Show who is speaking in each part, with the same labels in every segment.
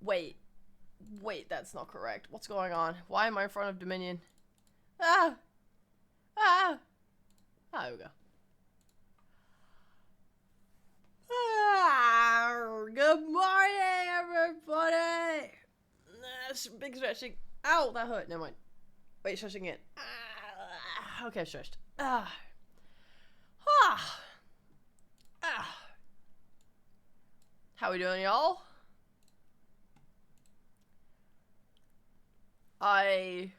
Speaker 1: Wait. Wait, that's not correct. What's going on? Why am I in front of Dominion? Ah! Ah! Ah, there we go. Ah, good morning, everybody! Big stretching. Ow, that hurt. Never mind. Wait, stretching it. Ah, okay, stretched. Ah. Ah. Ah. How we doing, y'all? I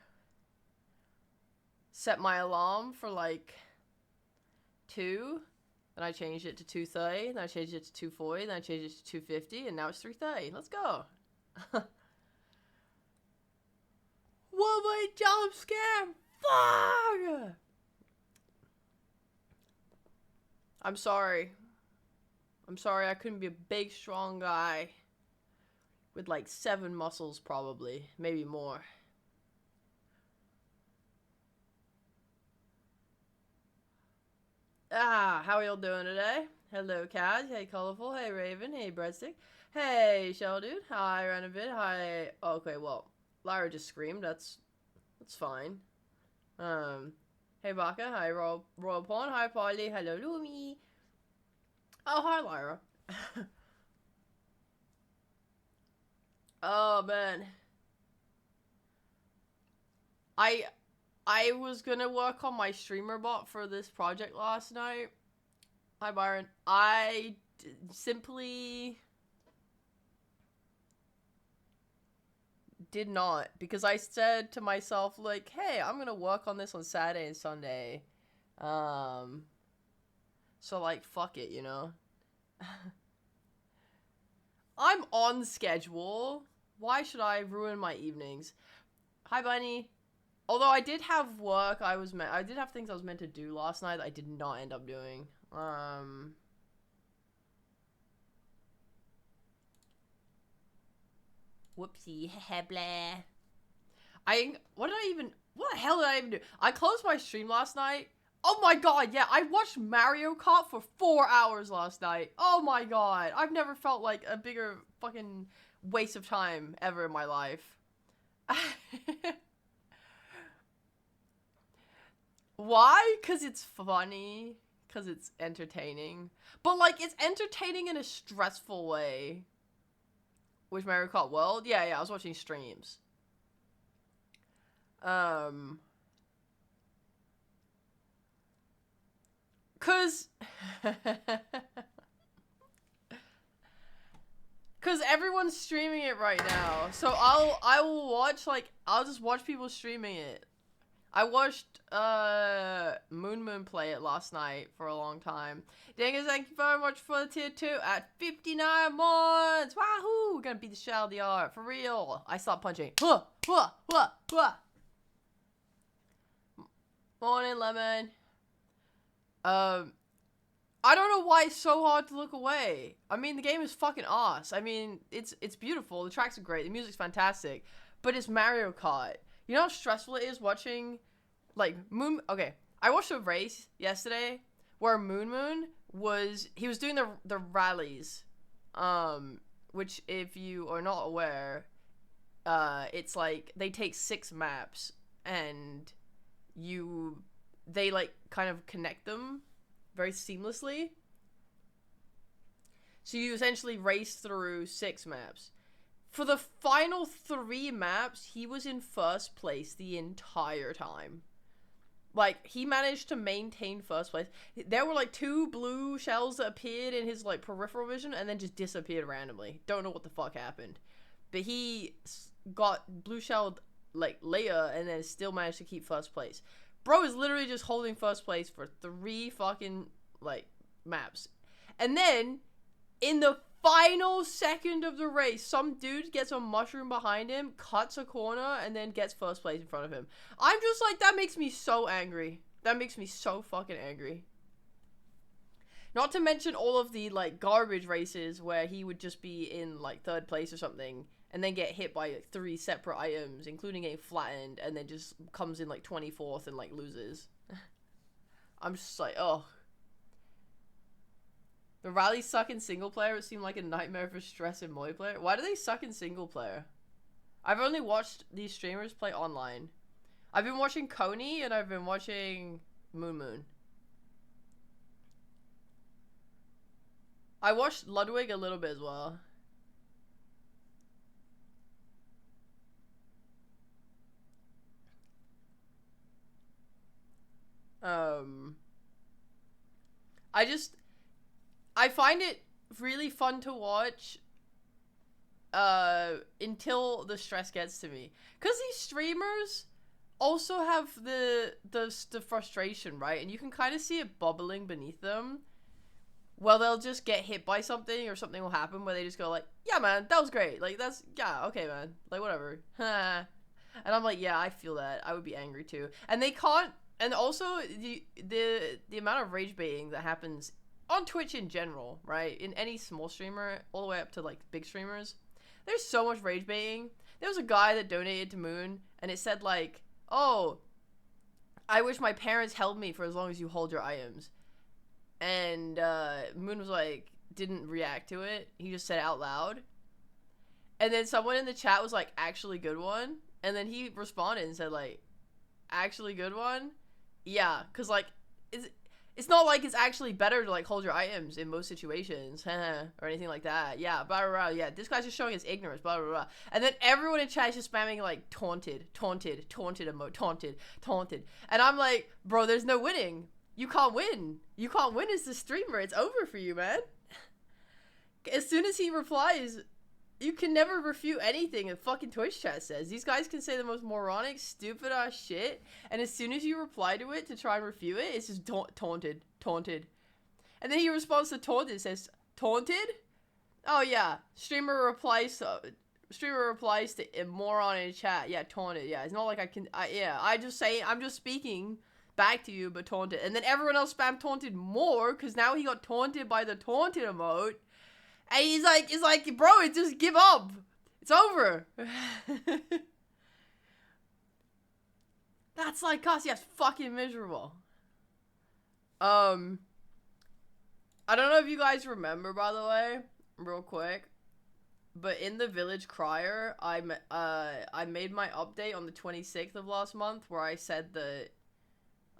Speaker 1: set my alarm for like 2, then I changed it to 2:30, then I changed it to 2:40, then I changed it to 2:50, and now it's 3:30. Let's go. What my jump scare? Fuck! I'm sorry. I'm sorry I couldn't be a big, strong guy with like 7 muscles, probably. Maybe more. Ah, how are y'all doing today? Hello, Kaz. Hey, Colorful. Hey, Raven. Hey, Breadstick. Hey, Shell Dude. Hi, Renovit. Hi. Okay, well, Lyra just screamed. That's fine. Hey, Baka. Hi, Royal Pawn. Hi, Polly. Hello, Lumi. Oh, hi, Lyra. Oh, man. I was gonna work on my streamer bot for this project last night. Hi, Byron. I simply did not, because I said to myself, like, hey, I'm gonna work on this on Saturday and Sunday. So, like, fuck it, you know? I'm on schedule. Why should I ruin my evenings? Hi, Bunny. Although I did have work I did have things I was meant to do last night that I did not end up doing. Whoopsie, blah. What the hell did I even do? I closed my stream last night. Oh my god, yeah, I watched Mario Kart for 4 hours last night. Oh my god, I've never felt like a bigger fucking waste of time ever in my life. Why? Because it's funny. Because it's entertaining. But, like, it's entertaining in a stressful way. Which Mario Kart World? Yeah, I was watching streams. Cause everyone's streaming it right now. So I will watch, like, I'll just watch people streaming it. I watched Moon play it last night for a long time. Dingus, thank you very much for the tier 2 at 59 months. Wahoo! We're gonna beat the shit out of the art. For real. I stopped punching. Morning, Lemon. I don't know why it's so hard to look away. I mean, the game is fucking ass. I mean, it's beautiful. The tracks are great. The music's fantastic. But it's Mario Kart. You know how stressful it is watching, like, Okay, I watched a race yesterday where Moon was doing the rallies, which, if you are not aware, it's like they take 6 maps and they like kind of connect them very seamlessly. So you essentially race through 6 maps. For the final 3 maps, he was in first place the entire time. Like, he managed to maintain first place. There were, like, 2 blue shells that appeared in his, like, peripheral vision and then just disappeared randomly. Don't know what the fuck happened. But he got blue shelled, like, later and then still managed to keep first place. Bro is literally just holding first place for 3 fucking, like, maps. And then, in the final second of the race, some dude gets a mushroom behind him, cuts a corner, and then gets first place in front of him. I'm just like, that makes me so angry. That makes me so fucking angry. Not to mention all of the, like, garbage races where he would just be in, like, 3rd place or something, and then get hit by, like, 3 separate items, including getting flattened, and then just comes in, like, 24th and, like, loses. I'm just like, oh. The rallies suck in single player. It seemed like a nightmare for stress in multiplayer. Why do they suck in single player? I've only watched these streamers play online. I've been watching Coney and I've been watching Moon Moon. I watched Ludwig a little bit as well. I find it really fun to watch until the stress gets to me. Cause these streamers also have the frustration, right? And you can kind of see it bubbling beneath them. Well, they'll just get hit by something or something will happen where they just go like, yeah, man, that was great. Like, that's, yeah, okay, man. Like, whatever. And I'm like, yeah, I feel that. I would be angry too. And they can't, and also the amount of rage baiting that happens on Twitch in general, right? In any small streamer, all the way up to like big streamers. There's so much rage baiting. There was a guy that donated to Moon and it said like, oh, I wish my parents held me for as long as you hold your items. And Moon was like, didn't react to it. He just said it out loud. And then someone in the chat was like, actually good one. And then he responded and said like, actually good one? Yeah, because like, it's not like it's actually better to like hold your items in most situations or anything like that. Yeah, blah, blah, blah. Yeah, this guy's just showing his ignorance, blah, blah, blah. And then everyone in chat is just spamming like taunted emote, taunted. And I'm like, bro, there's no winning. You can't win. You can't win as the streamer. It's over for you, man. As soon as he replies, you can never refute anything a fucking Twitch chat says. These guys can say the most moronic, stupid ass shit, and as soon as you reply to it to try and refute it, it's just taunted. And then he responds to taunted, says, taunted? Oh yeah. Streamer replies to a moron in chat. Yeah, taunted. Yeah, it's not like I'm just speaking back to you, but taunted. And then everyone else spam taunted more, because now he got taunted by the taunted emote. And he's like, bro, just give up. It's over. That's like us. Yeah, it's fucking miserable. I don't know if you guys remember, by the way, real quick, but in the Village Crier, I made my update on the 26th of last month, where I said that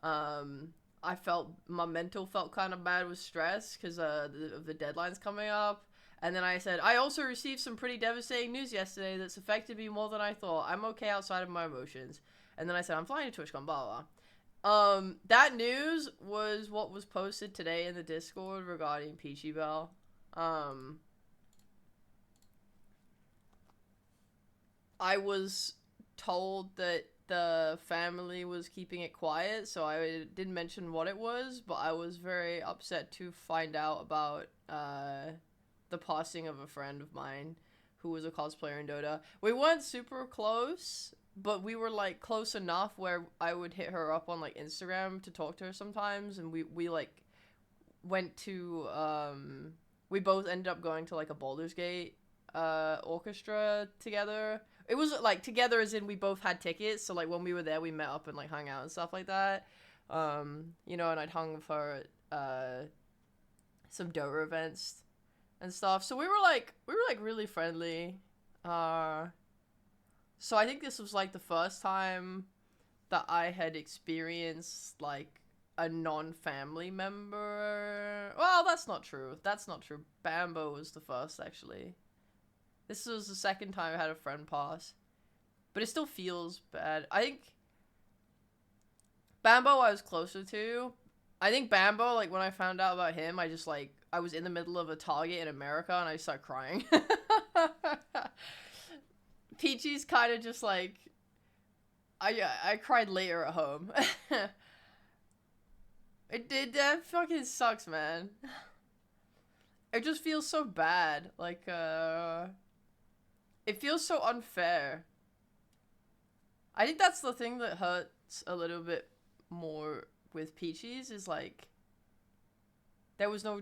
Speaker 1: my mental felt kind of bad with stress because of the deadlines coming up. And then I said, I also received some pretty devastating news yesterday that's affected me more than I thought. I'm okay outside of my emotions. And then I said, I'm flying to TwitchCon, blah, blah. That news was what was posted today in the Discord regarding Peachy Bell. I was told that the family was keeping it quiet, so I didn't mention what it was, but I was very upset to find out about, the passing of a friend of mine who was a cosplayer in Dota. We weren't super close, but we were like close enough where I would hit her up on like Instagram to talk to her sometimes, and we like went to we both ended up going to like a Baldur's Gate orchestra together. It was like together as in we both had tickets, so like when we were there we met up and like hung out and stuff like that. You know, and I'd hung with her at some Dota events and stuff. So we were like really friendly. So I think this was like the first time that I had experienced like a non-family member. Well, that's not true. Bambo was the first, actually. This was the second time I had a friend pass. But it still feels bad. I think Bambo I was closer to. I think Bambo, like, when I found out about him, I just, like, I was in the middle of a Target in America, and I started crying. Peachy's kind of just, like, I cried later at home. That fucking sucks, man. It just feels so bad. Like, it feels so unfair. I think that's the thing that hurts a little bit more with Peachy's is like it was just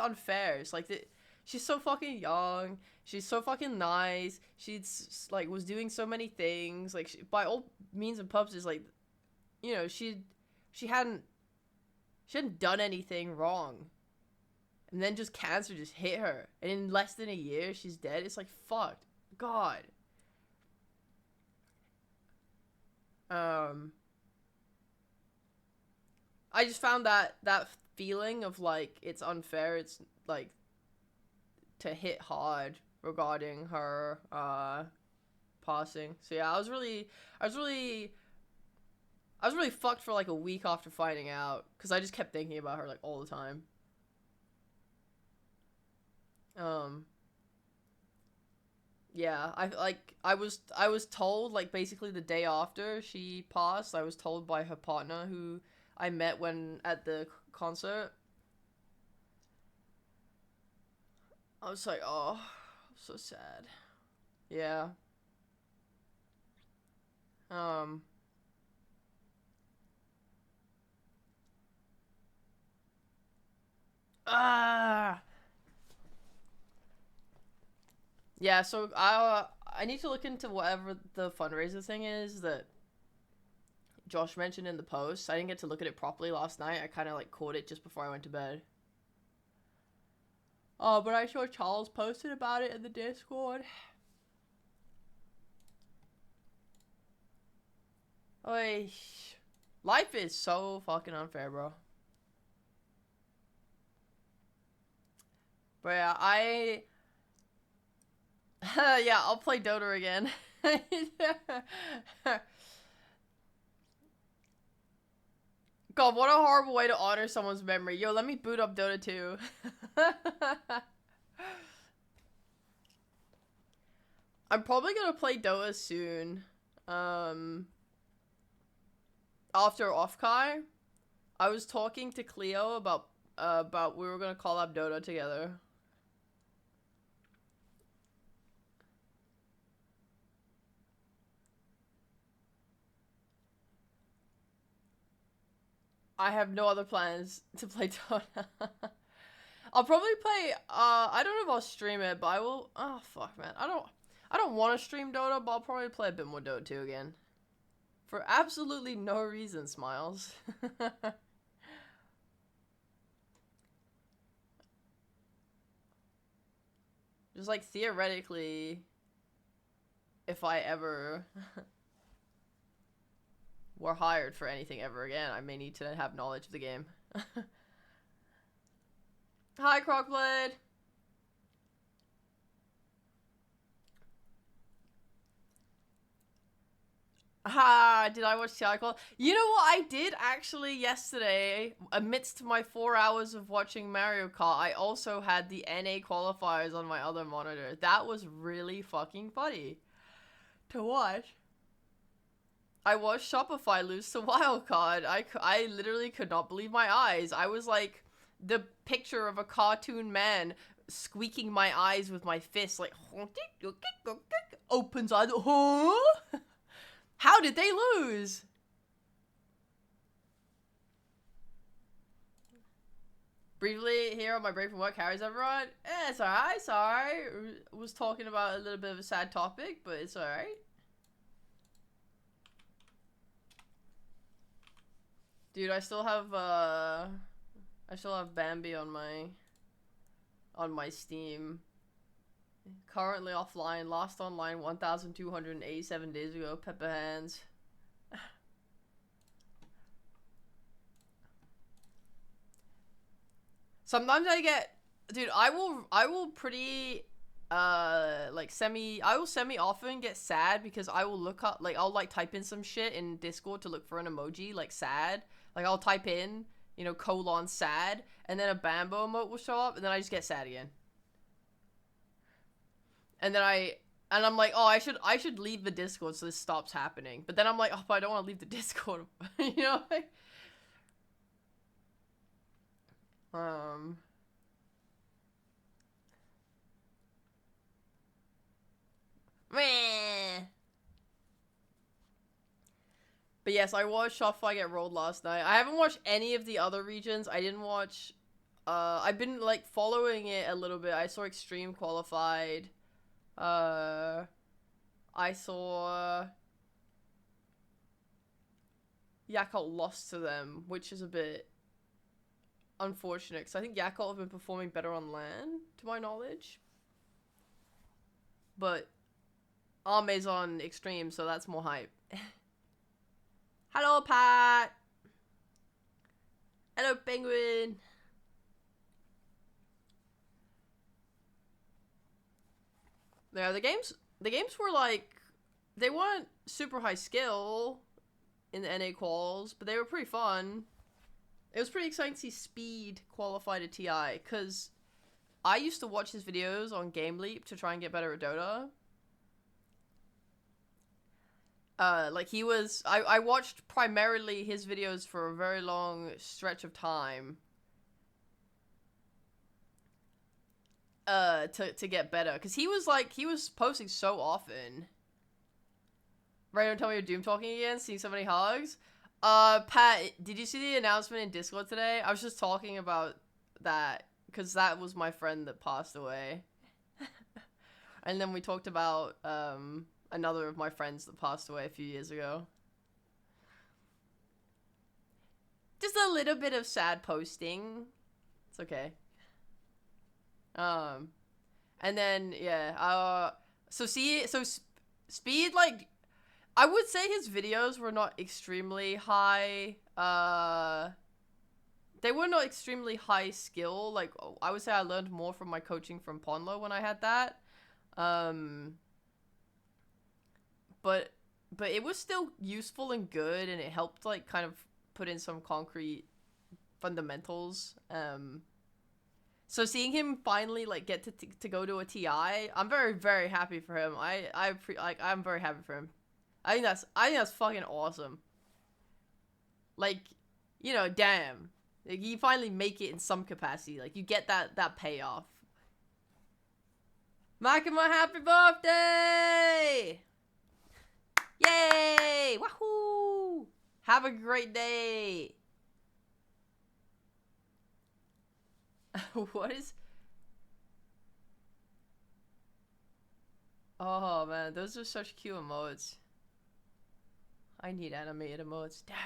Speaker 1: unfair. It's like she's so fucking young, she's so fucking nice, she's like was doing so many things, like by all means and purposes, like, you know, she hadn't She hadn't done anything wrong. And then just cancer just hit her. And in less than a year, she's dead. It's like, fuck. God. I just found that feeling of, like, it's unfair. It's, like, to hit hard regarding her, passing. So yeah, I was really fucked for like a week after finding out, because I just kept thinking about her like all the time. Yeah, I was told, like, basically the day after she passed, I was told by her partner, who I met when at the concert. I was like, oh, so sad. Yeah. Um ah Yeah, so I need to look into whatever the fundraiser thing is that Josh mentioned in the post. I didn't get to look at it properly last night. I kind of like caught it just before I went to bed. Oh, but I saw Charles posted about it in the Discord. Oy. Life is so fucking unfair, bro. But yeah, yeah, I'll play Dota again. God, what a horrible way to honor someone's memory. Yo, let me boot up Dota 2. I'm probably gonna play Dota soon. After OFFKAI, I was talking to Cleo about we were gonna call up Dota together. I have no other plans to play Dota. I'll probably play, I don't know if I'll stream it, but I will. Oh, fuck, man. I don't want to stream Dota, but I'll probably play a bit more Dota 2 again. For absolutely no reason, Smiles. Just, like, theoretically, if I ever were hired for anything ever again, I may need to have knowledge of the game. Hi, Crocblade! Ah, did I watch TI Call? You know what I did actually yesterday? Amidst my 4 hours of watching Mario Kart, I also had the NA qualifiers on my other monitor. That was really fucking funny to watch. I watched Shopify lose to Wildcard. I literally could not believe my eyes. I was like the picture of a cartoon man squeaking my eyes with my fist, like, opens eyes, huh? How did they lose? Briefly here on my break from work, Harry's everyone. It's alright, it's alright. Was talking about a little bit of a sad topic, but it's alright. Dude, I still have Bambi on my Steam. Currently offline, last online 1,287 days ago. Pepper hands. Sometimes I get, dude, I will pretty like I will semi often get sad because I will look up, like, I'll like type in some shit in Discord to look for an emoji, like sad. Like, I'll type in, you know, colon sad, and then a Bambo emote will show up, and then I just get sad again. And then I'm like, oh, I should leave the Discord so this stops happening. But then I'm like, oh, but I don't want to leave the Discord. You know? Meh. But yes, I watched Shopify get rolled last night. I haven't watched any of the other regions. I didn't watch, I've been like following it a little bit. I saw Extreme qualified. I saw Yakult lost to them, which is a bit unfortunate, because I think Yakov have been performing better on LAN, to my knowledge. But Arme's on Extreme, so that's more hype. Hello, Pat! Hello, Penguin! Yeah, the games were like, they weren't super high skill in the NA quals, but they were pretty fun. It was pretty exciting to see Speed qualify to TI, because I used to watch his videos on Game Leap to try and get better at Dota. Like he was, I watched primarily his videos for a very long stretch of time. To get better, because he was posting so often. Right, don't tell me you're doom talking again, seeing so many hugs. Pat, did you see the announcement in Discord today? I was just talking about that, because that was my friend that passed away. And then we talked about, another of my friends that passed away a few years ago. Just a little bit of sad posting. It's okay. And then, yeah, so Speed, like, I would say his videos were not extremely high, they were not extremely high skill. Like, I would say I learned more from my coaching from Ponlo when I had that. But it was still useful and good, and it helped, like, kind of put in some concrete fundamentals. So seeing him finally, like, get to go to a TI, I'm very, very happy for him. I'm very happy for him. I think that's fucking awesome. Like, you know, damn. Like, you finally make it in some capacity. Like, you get that payoff. Makima, happy birthday! Yay! Wahoo! Have a great day! What is... Oh, man. Those are such cute emotes. I need animated emotes. Damn.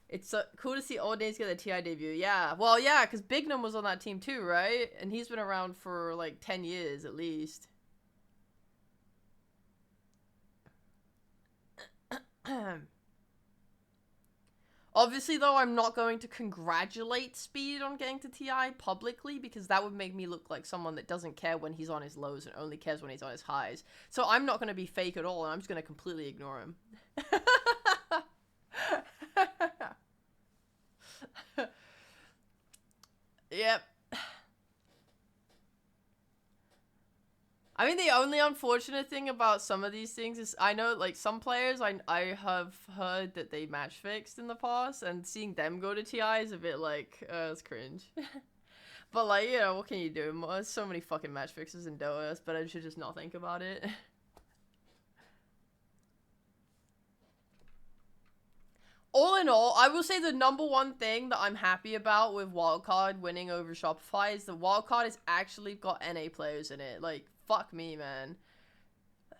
Speaker 1: It's cool to see old names get a TI debut. Yeah. Well, yeah, because Bignum was on that team too, right? And he's been around for, like, 10 years at least. Obviously, though, I'm not going to congratulate Speed on getting to TI publicly, because that would make me look like someone that doesn't care when he's on his lows and only cares when he's on his highs. So I'm not going to be fake at all, and I'm just going to completely ignore him. Yep. I mean, the only unfortunate thing about some of these things is I know, like, some players, I have heard that they match fixed in the past, and seeing them go to TI is a bit like, it's cringe. But, like, you know, what can you do? There's so many fucking match fixes in Dota, it's better to just not think about it. All in all, I will say the number one thing that I'm happy about with Wildcard winning over Shopify is the Wildcard has actually got NA players in it. Like, fuck me, man.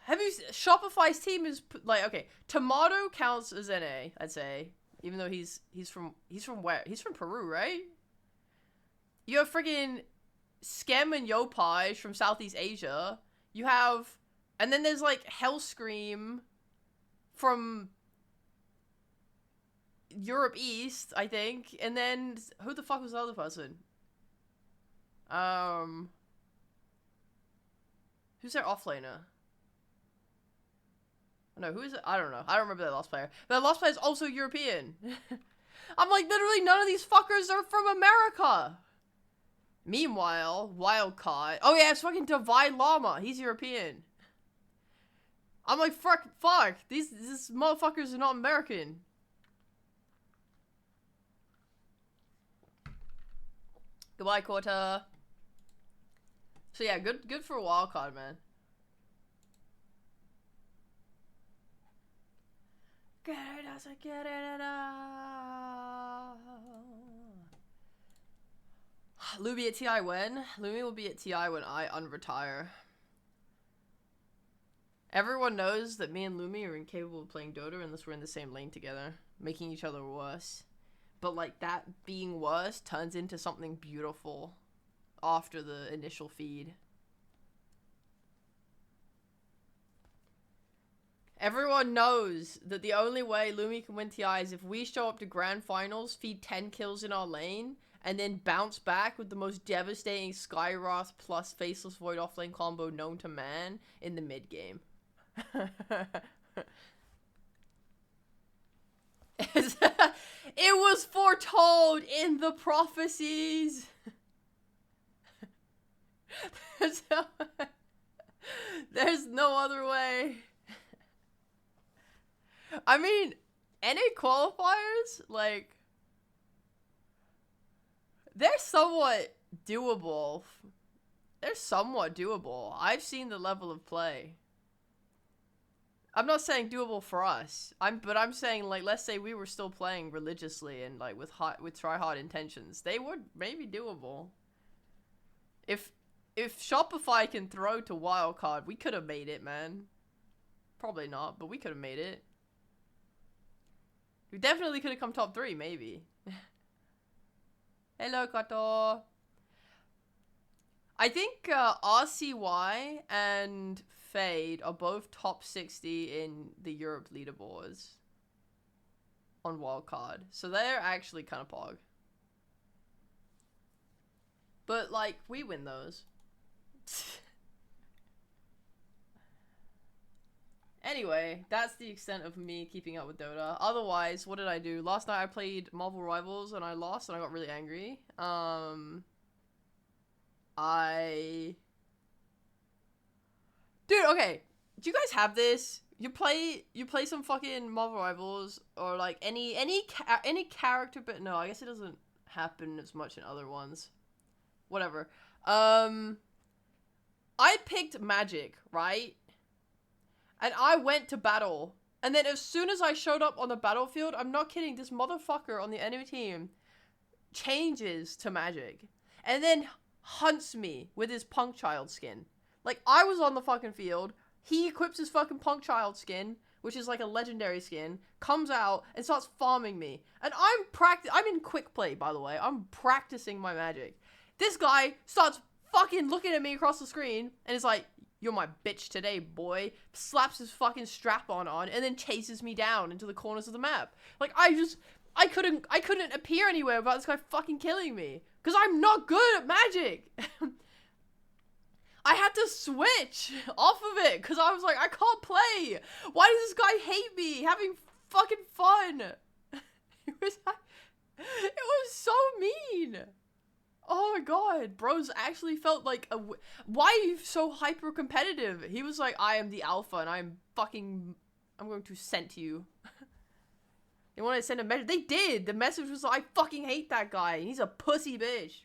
Speaker 1: Have you... Shopify's team is... Like, okay, Tomato counts as NA, I'd say. Even though he's from where? He's from Peru, right? You have friggin' Skem and Yopaj from Southeast Asia. You have... And then there's, like, Hellscream from... Europe East, I think, and then who the fuck was the other person? Who's their offlaner? No, who is it? I don't know. I don't remember that last player. But the last player is also European. I'm like, literally none of these fuckers are from America. Meanwhile, Wildcard. Oh yeah, it's fucking Divine Llama. He's European. I'm like, fuck. These motherfuckers are not American. Goodbye, Quarter. So yeah, good for a wildcard, man. Get it as I get it out. Lumi at TI when? Lumi will be at TI when I unretire. Everyone knows that me and Lumi are incapable of playing Dota unless we're in the same lane together, making each other worse. but like that being worse turns into something beautiful after the initial feed. Everyone knows that the only way Lumi can win TI is if we show up to grand finals, feed 10 kills in our lane, and then bounce back with the most devastating Skywrath plus Faceless Void offlane combo known to man in the mid game. It was foretold in the prophecies. There's no other way. I mean, NA qualifiers, like, they're somewhat doable. They're somewhat doable. I've seen the level of play. I'm not saying doable for us. But I'm saying, like, let's say we were still playing religiously and like with try-hard intentions, they would maybe doable. If Shopify can throw to wildcard, we could have made it, man. Probably not, but we could have made it. We definitely could have come top 3, maybe. Hello, Kato. I think RCY and Fade are both top 60 in the Europe leaderboards on wildcard. So they're actually kind of pog. But, like, we win those. Anyway, that's the extent of me keeping up with Dota. Otherwise, what did I do? Last night I played Marvel Rivals and I lost and I got really angry. Dude, okay. Do you guys have this? You play some fucking Marvel Rivals or like any character, but no, I guess it doesn't happen as much in other ones. Whatever. I picked Magic, right? And I went to battle. And then as soon as I showed up on the battlefield, I'm not kidding, this motherfucker on the enemy team changes to Magic. And then hunts me with his Punk Child skin. Like, I was on the fucking field. He equips his fucking Punk Child skin, which is like a legendary skin, comes out and starts farming me. And I'm in quick play, by the way. I'm practicing my Magic. This guy starts fucking looking at me across the screen and is like, "You're my bitch today, boy." Slaps his fucking strap-on on and then chases me down into the corners of the map. Like, I couldn't appear anywhere without this guy fucking killing me. Because I'm not good at Magic. I had to switch off of it because I was like, I can't play. Why does this guy hate me? Having fucking fun. It was so mean. Oh my god, bros actually felt like why are you so hyper competitive? He was like, I am the alpha and I'm going to send you. They wanted to send a message. They did. The message was, I fucking hate that guy. He's a pussy bitch.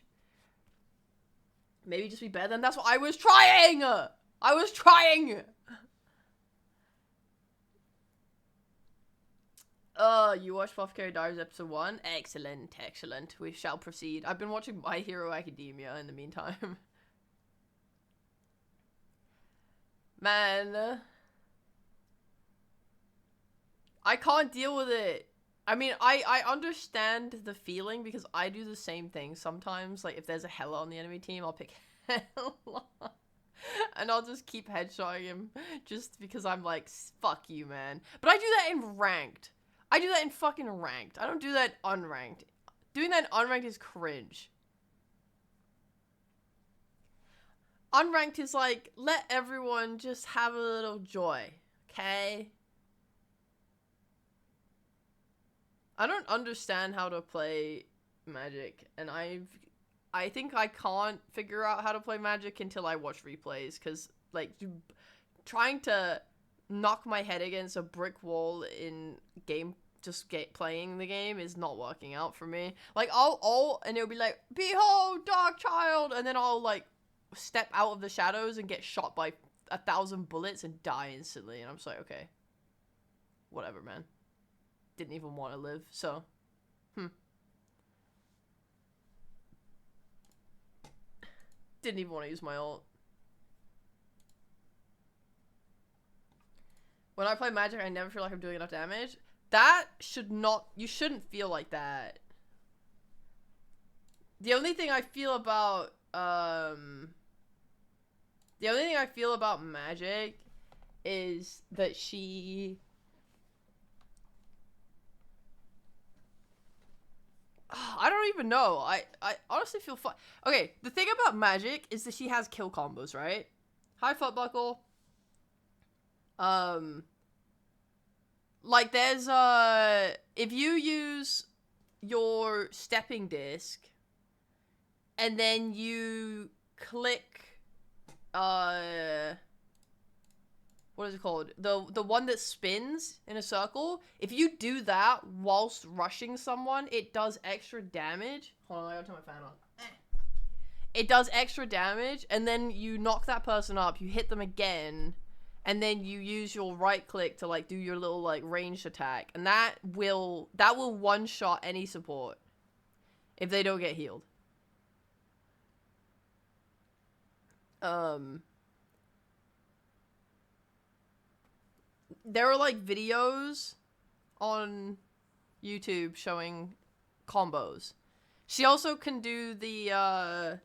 Speaker 1: Maybe just be better than that's what I was trying. I was trying. You watched OFFKAI Diaries episode 1? Excellent, excellent. We shall proceed. I've been watching My Hero Academia in the meantime. Man. I can't deal with it. I mean, I understand the feeling because I do the same thing sometimes. Like, if there's a Hela on the enemy team, I'll pick Hela. And I'll just keep headshotting him just because I'm like, fuck you, man. But I do that in ranked. I do that in fucking ranked. I don't do that unranked. Doing that in unranked is cringe. Unranked is like, let everyone just have a little joy, okay? I don't understand how to play Magic, and I think I can't figure out how to play Magic until I watch replays, because, like, trying to knock my head against a brick wall in game, playing the game is not working out for me. Like, and it'll be like, behold, Dark Child, and then I'll, like, step out of the shadows and get shot by 1,000 bullets and die instantly, and I'm just like, okay. Whatever, man. Didn't even want to live, so, Didn't even want to use my ult. When I play Magic, I never feel like I'm doing enough damage. That should not, you shouldn't feel like that. The only thing I feel about, the only thing I feel about Magic is that she... I don't even know. I honestly feel fun. Okay, the thing about Magic is that she has kill combos, right? Hi, Footbuckle. Like there's, if you use your stepping disc and then you click, what is it called? The one that spins in a circle. If you do that whilst rushing someone, it does extra damage. Hold on, I gotta turn my fan on. It does extra damage, and then you knock that person up, you hit them again, and then you use your right click to like do your little like ranged attack, and that will one-shot any support if they don't get healed. There are like videos on YouTube showing combos. She also can do the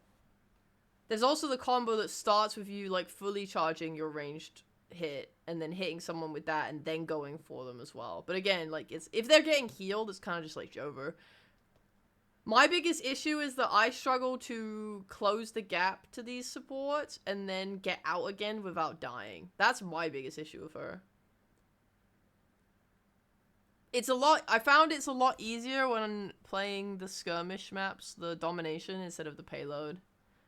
Speaker 1: there's also the combo that starts with you like fully charging your ranged hit and then hitting someone with that and then going for them as well. But again, like it's if they're getting healed, it's kind of just like over. My biggest issue is that I struggle to close the gap to these supports and then get out again without dying. That's my biggest issue with her. I found it's a lot easier when playing the skirmish maps, the domination, instead of the payload.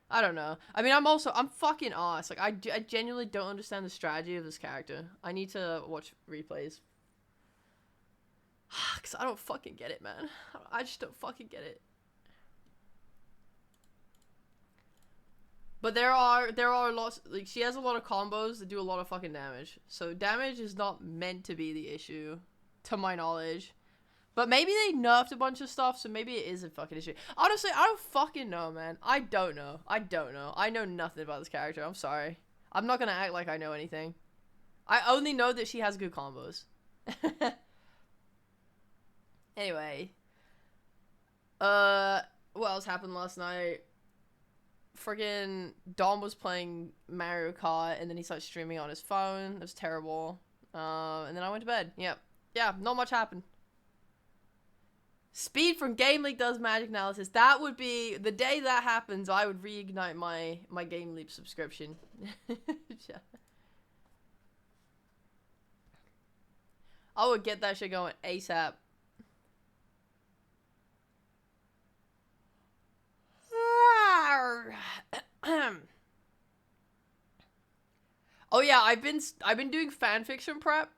Speaker 1: I don't know. I mean, I'm fucking ass. Like, I genuinely don't understand the strategy of this character. I need to watch replays. Because I don't fucking get it, man. I just don't fucking get it. But there are lots, like, she has a lot of combos that do a lot of fucking damage. So damage is not meant to be the issue, to my knowledge. But maybe they nerfed a bunch of stuff, so maybe it is a fucking issue. Honestly, I don't fucking know, man. I don't know. I know nothing about this character. I'm sorry. I'm not gonna act like I know anything. I only know that she has good combos. Anyway. What else happened last night? Friggin' Dom was playing Mario Kart, and then he started streaming on his phone. It was terrible. And then I went to bed. Yep. Yeah, not much happened. Speed from Game League does Magic analysis. That would be the day that happens. I would reignite my Game League subscription. Yeah. I would get that shit going ASAP. Oh yeah, I've been doing fanfiction prep.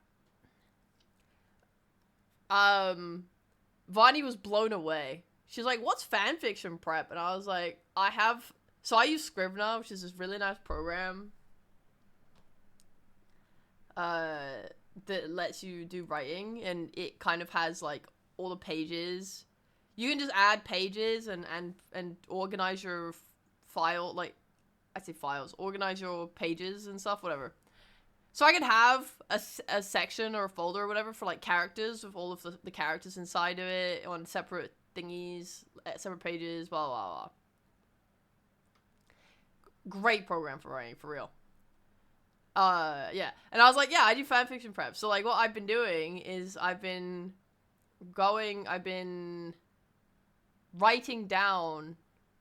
Speaker 1: Vani was blown away. She's like, "What's fanfiction prep?" And I was like, so I use Scrivener, which is this really nice program that lets you do writing, and it kind of has like all the pages. You can just add pages and organize your file, like I say files, organize your pages and stuff, whatever. So I could have a section or a folder or whatever for like characters with all of the characters inside of it on separate thingies, separate pages, blah, blah, blah. Great program for writing, for real. Yeah. And I was like, yeah, I do fanfiction prep. So like what I've been doing is I've been writing down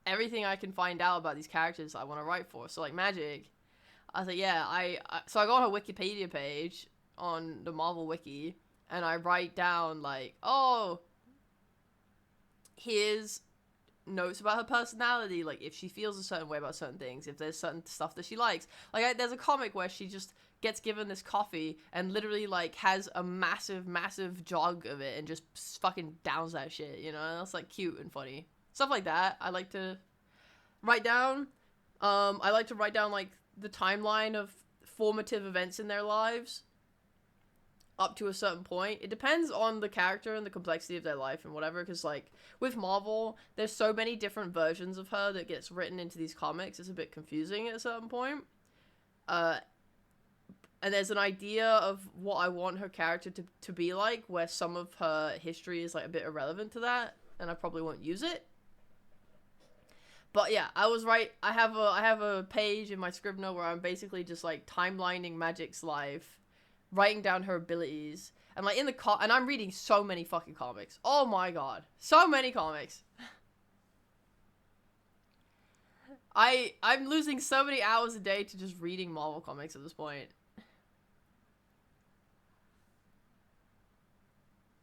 Speaker 1: everything I can find out about these characters I want to write for. So like Magic, I was like, yeah, so I go on her Wikipedia page on the Marvel Wiki, and I write down, like, oh, here's notes about her personality, like, if she feels a certain way about certain things, if there's certain stuff that she likes. Like, there's a comic where she just gets given this coffee and literally, like, has a massive, massive jug of it and just fucking downs that shit, you know? And that's, like, cute and funny. Stuff like that, I like to write down. I like to write down, like, the timeline of formative events in their lives up to a certain point. It depends on the character and the complexity of their life and whatever, because like with Marvel there's so many different versions of her that gets written into these comics. It's a bit confusing at a certain point, and there's an idea of what I want her character to be like, where some of her history is like a bit irrelevant to that, and I probably won't use it. But yeah, I was right. I have a page in my Scrivener where I'm basically just like timelining Magic's life, writing down her abilities, and like in the and I'm reading so many fucking comics. Oh my god, so many comics. I'm losing so many hours a day to just reading Marvel comics at this point.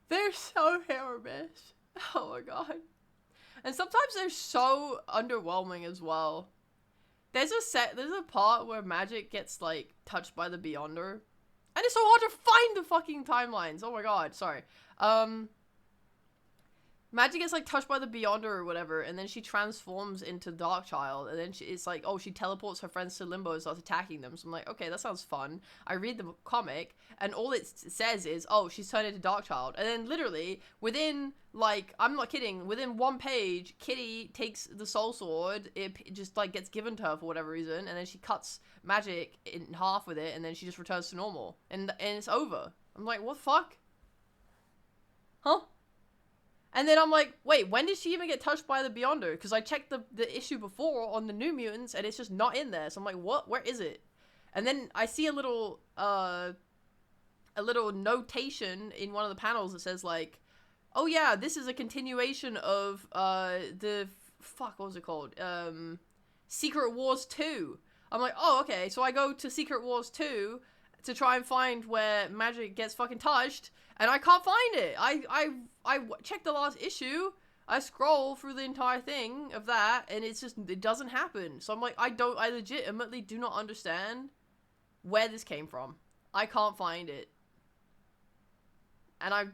Speaker 1: They're so hit or miss. Oh my god. And sometimes they're so underwhelming as well. There's a part where Magic gets like touched by the Beyonder. And it's so hard to find the fucking timelines. Oh my god, sorry. Magic gets like touched by the Beyonder or whatever, and then she transforms into Darkchild, and then it's like, oh, she teleports her friends to Limbo and starts attacking them. So I'm like, okay, that sounds fun. I read the comic, and all it says is, oh, she's turned into Darkchild, and then literally within like, I'm not kidding, within one page, Kitty takes the Soul Sword. It just like gets given to her for whatever reason, and then she cuts Magic in half with it, and then she just returns to normal, and it's over. I'm like, what the fuck? Huh? And then I'm like, wait, when did she even get touched by the Beyonder? Because I checked the issue before on the New Mutants, and it's just not in there. So I'm like, what? Where is it? And then I see a little notation in one of the panels that says like, oh yeah, this is a continuation of what was it called? Secret Wars 2. I'm like, oh, okay. So I go to Secret Wars 2 to try and find where Magic gets fucking touched, and I can't find it. I checked the last issue. I scroll through the entire thing of that, and it doesn't happen. So I'm like, I legitimately do not understand where this came from. I can't find it. And I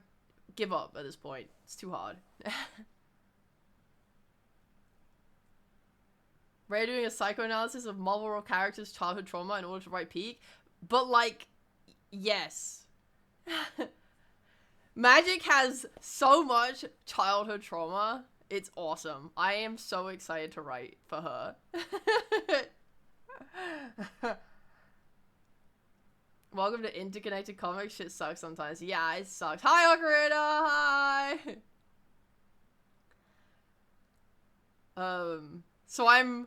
Speaker 1: give up at this point. It's too hard. We're doing a psychoanalysis of Marvel World characters' childhood trauma in order to write Peak. But, like, yes. Magic has so much childhood trauma. It's awesome. I am so excited to write for her. Welcome to Interconnected Comics. Shit sucks sometimes. Yeah, it sucks. Hi, Ocarina! Hi! So I've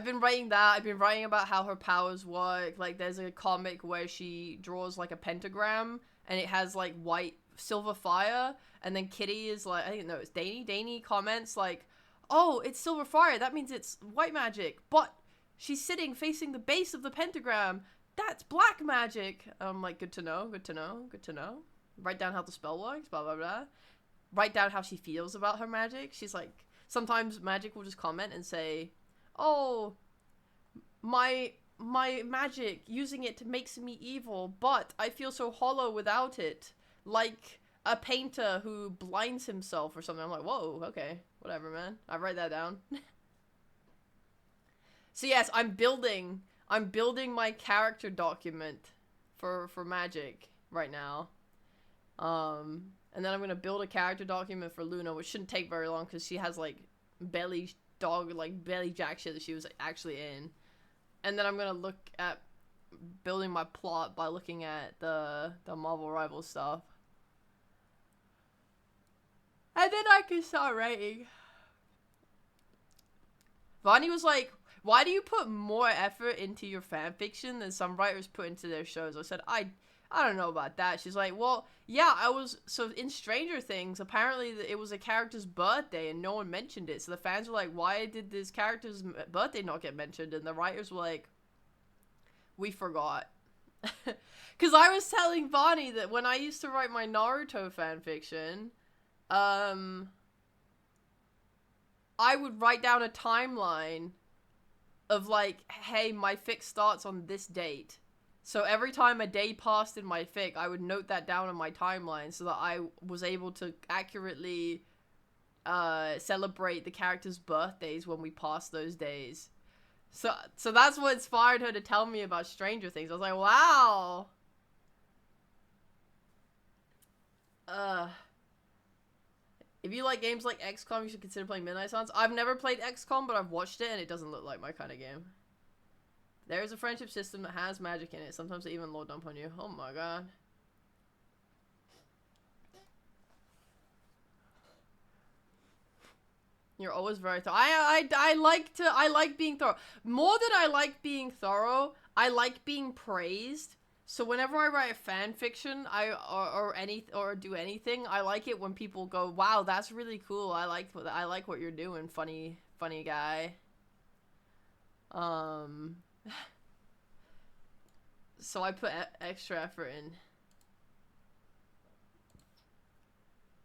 Speaker 1: been writing that. I've been writing about how her powers work. Like, there's a comic where she draws, like, a pentagram, and it has, like, white silver fire, and then Kitty is, like, I think, no, it's Danny. Danny comments, like, oh, it's silver fire. That means it's white magic. But she's sitting facing the base of the pentagram. That's black magic. I'm like, good to know, good to know, good to know. Write down how the spell works, blah, blah, blah. Write down how she feels about her magic. She's like, sometimes Magic will just comment and say, oh, my magic, using it makes me evil, but I feel so hollow without it. Like a painter who blinds himself or something. I'm like, whoa, okay, whatever, man. I write that down. So yes, I'm building my character document for Magic right now. And then I'm gonna build a character document for Luna, which shouldn't take very long because she has like belly jack shit that she was actually in. And then I'm gonna look at building my plot by looking at the Marvel Rivals stuff. And then I can start writing. Vonnie was like, why do you put more effort into your fanfiction than some writers put into their shows? I said, I don't know about that. She's like, well, yeah, so in Stranger Things, apparently it was a character's birthday and no one mentioned it. So the fans were like, why did this character's birthday not get mentioned? And the writers were like, we forgot. Because I was telling Bonnie that when I used to write my Naruto fanfiction, I would write down a timeline of like, hey, my fic starts on this date. So every time a day passed in my fic, I would note that down on my timeline so that I was able to accurately celebrate the characters' birthdays when we passed those days. So that's what inspired her to tell me about Stranger Things. I was like, wow. If you like games like XCOM, you should consider playing Midnight Suns. I've never played XCOM, but I've watched it, and it doesn't look like my kind of game. There is a friendship system that has magic in it. Sometimes they even load dump on you. Oh my god. You're always very thorough. I like being thorough. More than I like being thorough, I like being praised. So whenever I write a fan fiction, or do anything, I like it when people go, "Wow, that's really cool. I like what you're doing, funny guy." So I put extra effort in.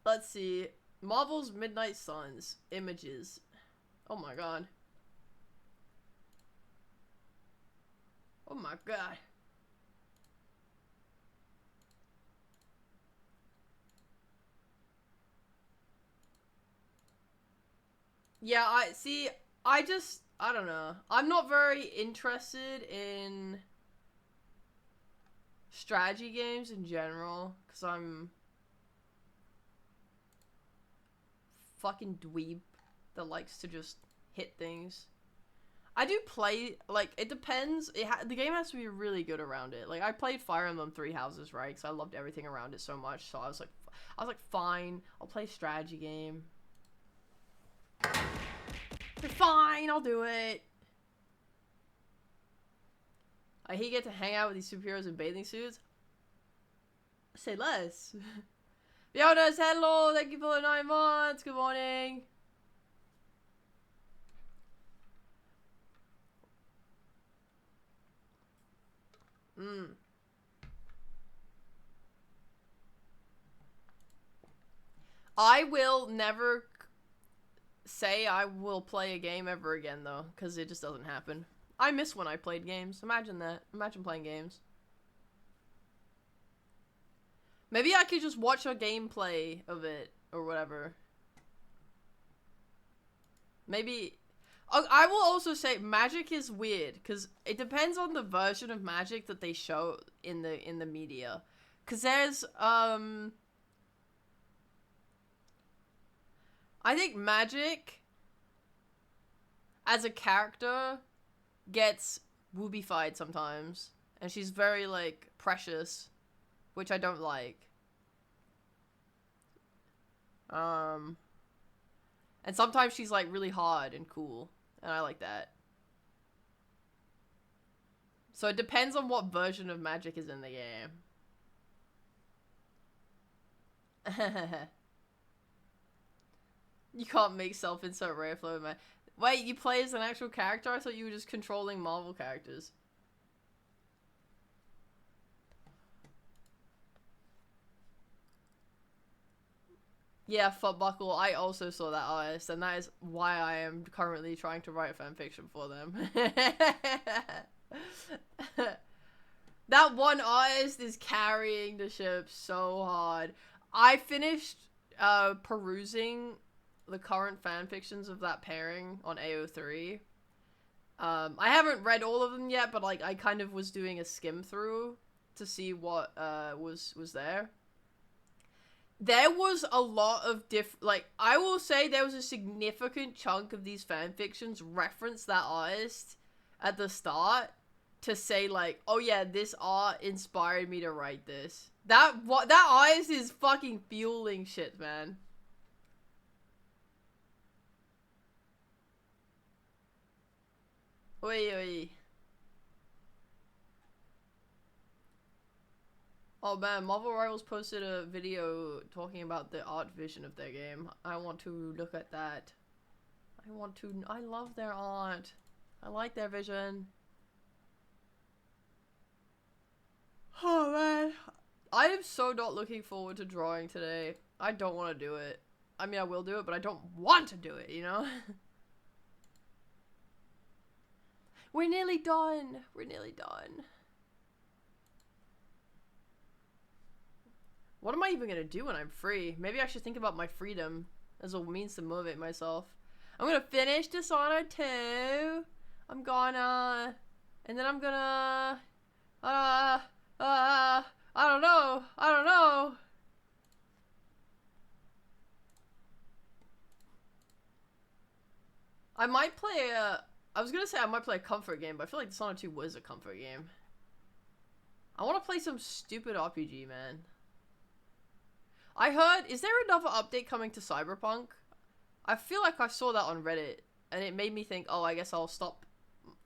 Speaker 1: Let's see. Marvel's Midnight Suns images. Oh my god. Oh my god. Yeah, I don't know. I'm not very interested in strategy games in general, because I'm fucking dweeb that likes to just hit things. I do play, like, it depends. The game has to be really good around it. Like, I played Fire Emblem Three Houses, right? Because I loved everything around it so much. So I was like, fine, I'll play a strategy game. Fine, I'll do it. He get to hang out with these superheroes in bathing suits. Say less. Jonas, hello, thank you for the 9 months. Good morning. I will never say I will play a game ever again, though, because it just doesn't happen. I miss when I played games. Imagine that. Imagine playing games. Maybe I could just watch a gameplay of it, or whatever. Maybe... I will also say Magic is weird, because it depends on the version of Magic that they show in the media. Because there's, I think Magic, as a character, gets woobified sometimes. And she's very, like, precious, which I don't like. And sometimes she's, like, really hard and cool. And I like that. So it depends on what version of Magic is in the game. You can't make self-insert rare flow, man. Wait, you play as an actual character? I thought you were just controlling Marvel characters. Yeah, Footbuckle, I also saw that artist, and that is why I am currently trying to write fanfiction for them. That one artist is carrying the ship so hard. I finished perusing the current fanfictions of that pairing on AO3. I haven't read all of them yet, but like I kind of was doing a skim through to see what was there. There was a lot of like, I will say there was a significant chunk of these fanfictions reference that artist at the start to say, like, oh yeah, this art inspired me to write this. That artist is fucking fueling shit, man. Oi, oi. Oh man, Marvel Rivals posted a video talking about the art vision of their game. I want to look at that. I love their art. I like their vision. Oh man. I am so not looking forward to drawing today. I don't want to do it. I mean, I will do it, but I don't want to do it, you know? We're nearly done. We're nearly done. What am I even gonna do when I'm free? Maybe I should think about my freedom as a means to motivate myself. I'm gonna finish Dishonored 2. I'm gonna... And then I'm gonna... I don't know. I don't know. I might play a... I was gonna say I might play a comfort game, but I feel like Dishonored 2 was a comfort game. I want to play some stupid RPG, man. I heard... Is there another update coming to Cyberpunk? I feel like I saw that on Reddit, and it made me think, oh, I guess I'll stop.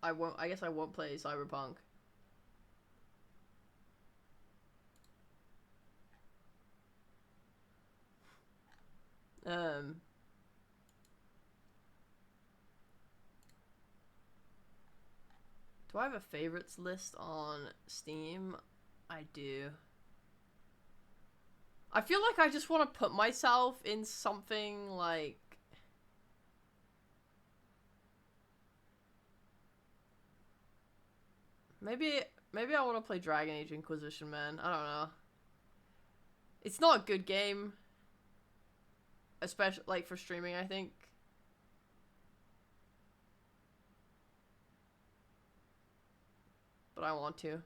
Speaker 1: I guess I won't play Cyberpunk. Do I have a favorites list on Steam? I do. I feel like I just want to put myself in something like... Maybe I want to play Dragon Age Inquisition, man. I don't know. It's not a good game. Especially, like, for streaming, I think. But I want to.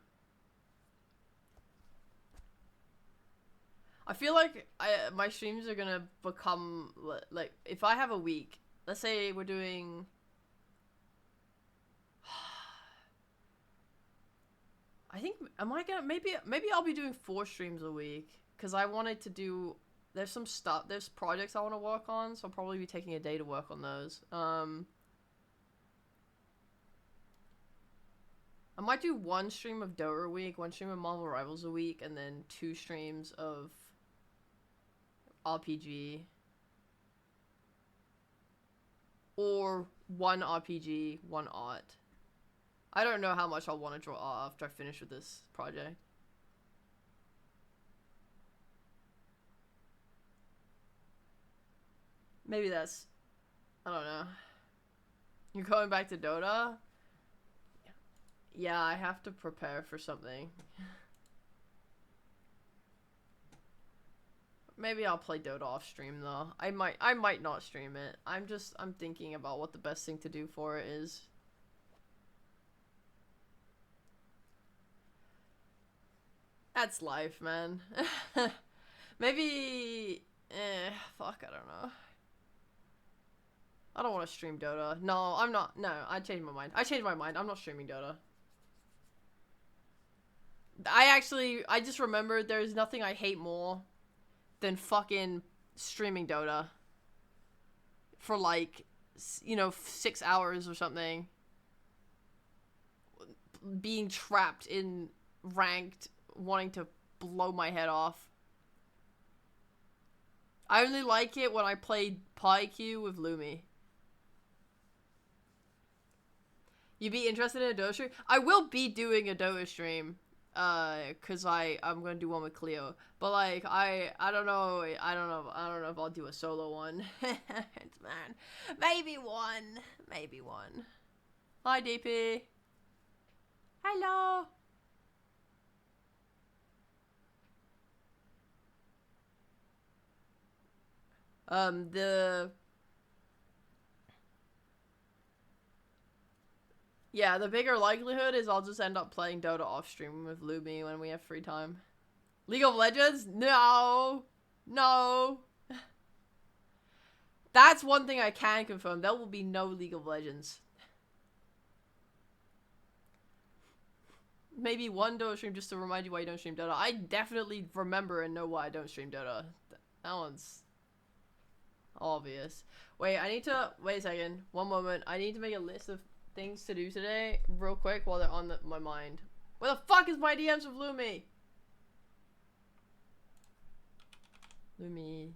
Speaker 1: I feel like my streams are gonna become, like, if I have a week, let's say we're doing... I think, am I gonna, maybe I'll be doing 4 streams a week, because I wanted to do, there's some stuff, there's projects I want to work on, so I'll probably be taking a day to work on those. I might do 1 stream of Dota a week, 1 stream of Marvel Rivals a week, and then 2 streams of RPG. Or 1 RPG, 1 art. I don't know how much I'll want to draw after I finish with this project. Maybe that's... I don't know. You're going back to Dota? Yeah, I have to prepare for something. Maybe I'll play Dota off stream though. I might not stream it. I'm thinking about what the best thing to do for it is. That's life, man. Maybe... fuck, I don't know. I don't want to stream Dota. No, I'm not. No, I changed my mind. I'm not streaming Dota. I just remembered there's nothing I hate more than fucking streaming Dota. For like, you know, 6 hours or something. Being trapped in ranked, wanting to blow my head off. I only like it when I play PyQ with Lumi. You'd be interested in a Dota stream? I will be doing a Dota stream. Cause I'm gonna do one with Cleo. But like, I don't know if I'll do a solo one. Man. Maybe one. Hi, DP. Hello. Yeah, the bigger likelihood is I'll just end up playing Dota off stream with Lumi when we have free time. League of Legends? No. No. That's one thing I can confirm. There will be no League of Legends. Maybe one Dota stream just to remind you why you don't stream Dota. I definitely remember and know why I don't stream Dota. That one's obvious. Wait, wait a second. One moment. I need to make a list of things to do today real quick while they're on my mind. Where the fuck is my DMs with Lumi? Lumi.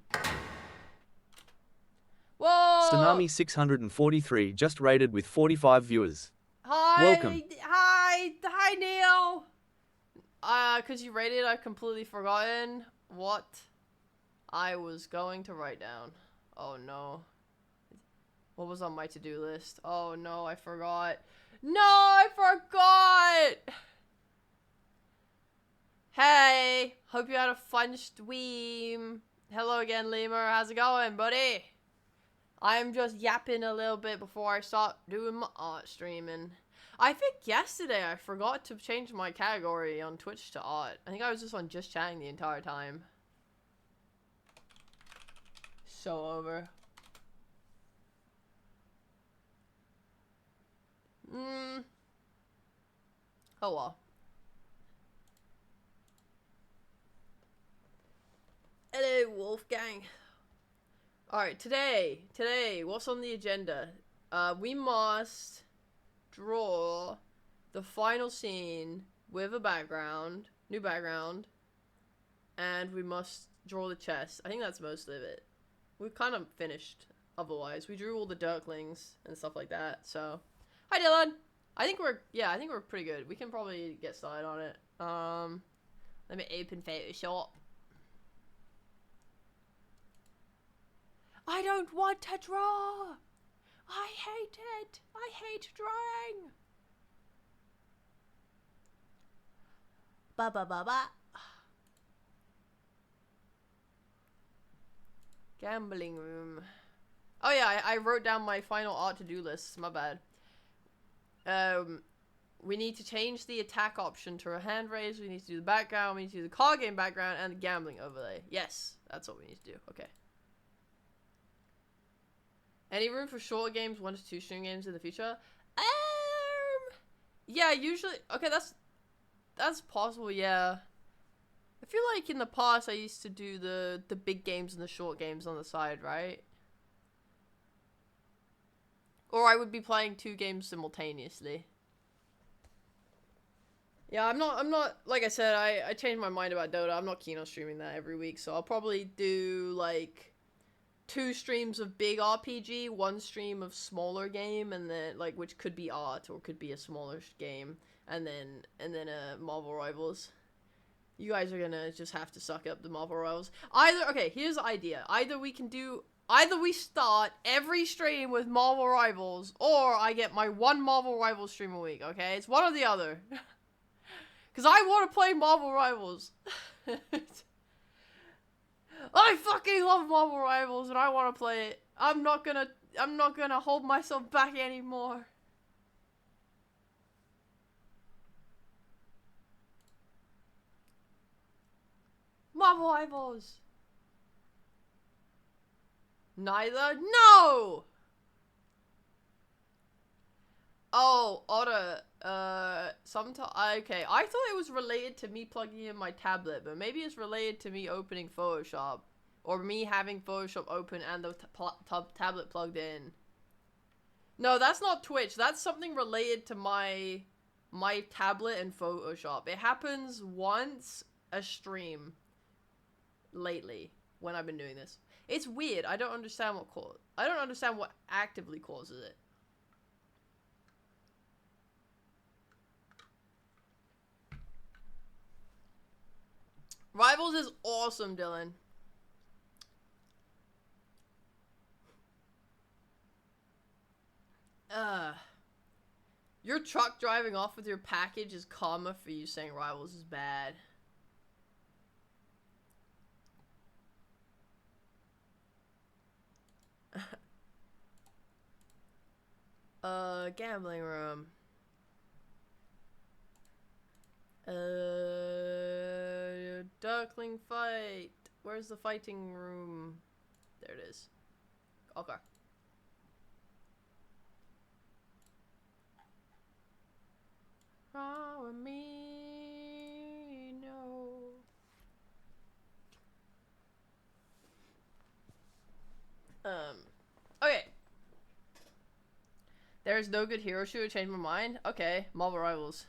Speaker 1: Whoa!
Speaker 2: Tsunami 643 just rated with 45 viewers.
Speaker 1: Hi!
Speaker 2: Welcome.
Speaker 1: Hi, Neil! Cause you rated, I've completely forgotten what I was going to write down. Oh no. What was on my to-do list? Oh no, I forgot. No, I forgot! Hey! Hope you had a fun stream. Hello again, Lemur. How's it going, buddy? I'm just yapping a little bit before I start doing my art streaming. I think yesterday I forgot to change my category on Twitch to art. I think I was just on just chatting the entire time. So over. Oh well. Hello, Wolfgang. Alright, today, what's on the agenda? We must draw the final scene with a background, new background, and we must draw the chest. I think that's most of it. We've kind of finished otherwise. We drew all the Dirklings and stuff like that, so. Hi, Dylan! I think we're pretty good. We can probably get started on it. Let me open Photoshop. I don't want to draw! I hate it! I hate drawing! Ba ba ba ba. Gambling room. Oh yeah, I wrote down my final art to-do list. My bad. We need to change the attack option to a hand raise. We need to do the background. We need to do the card game background and the gambling overlay. Yes, that's what we need to do. Okay. Any room for shorter games, 1 to 2 stream games in the future? Yeah, usually. Okay, that's possible. Yeah. I feel like in the past I used to do the big games and the short games on the side, right? Or I would be playing 2 games simultaneously. Yeah, I'm not, like I said, I changed my mind about Dota. I'm not keen on streaming that every week, so I'll probably do, like, 2 streams of big RPG, 1 stream of smaller game, and then, like, which could be art, or could be a smaller game, and then Marvel Rivals. You guys are gonna just have to suck up the Marvel Rivals. Okay, here's the idea. Either we start every stream with Marvel Rivals, or I get my 1 Marvel Rivals stream a week, okay? It's one or the other. Because I want to play Marvel Rivals. I fucking love Marvel Rivals and I want to play it. I'm not gonna hold myself back anymore. Marvel Rivals. Neither? No! Oh, Otter. Okay. I thought it was related to me plugging in my tablet, but maybe it's related to me opening Photoshop. Or me having Photoshop open and the tablet plugged in. No, that's not Twitch. That's something related to my tablet and Photoshop. It happens once a stream lately when I've been doing this. It's weird. I don't understand what actively causes it. Rivals is awesome, Dylan. Your truck driving off with your package is karma for you saying Rivals is bad. Gambling room. Duckling fight. Where's the fighting room? There it is. Okay. Wrong with me, no. Okay. There is no good hero shooter. Change my mind. Okay, Marvel Rivals.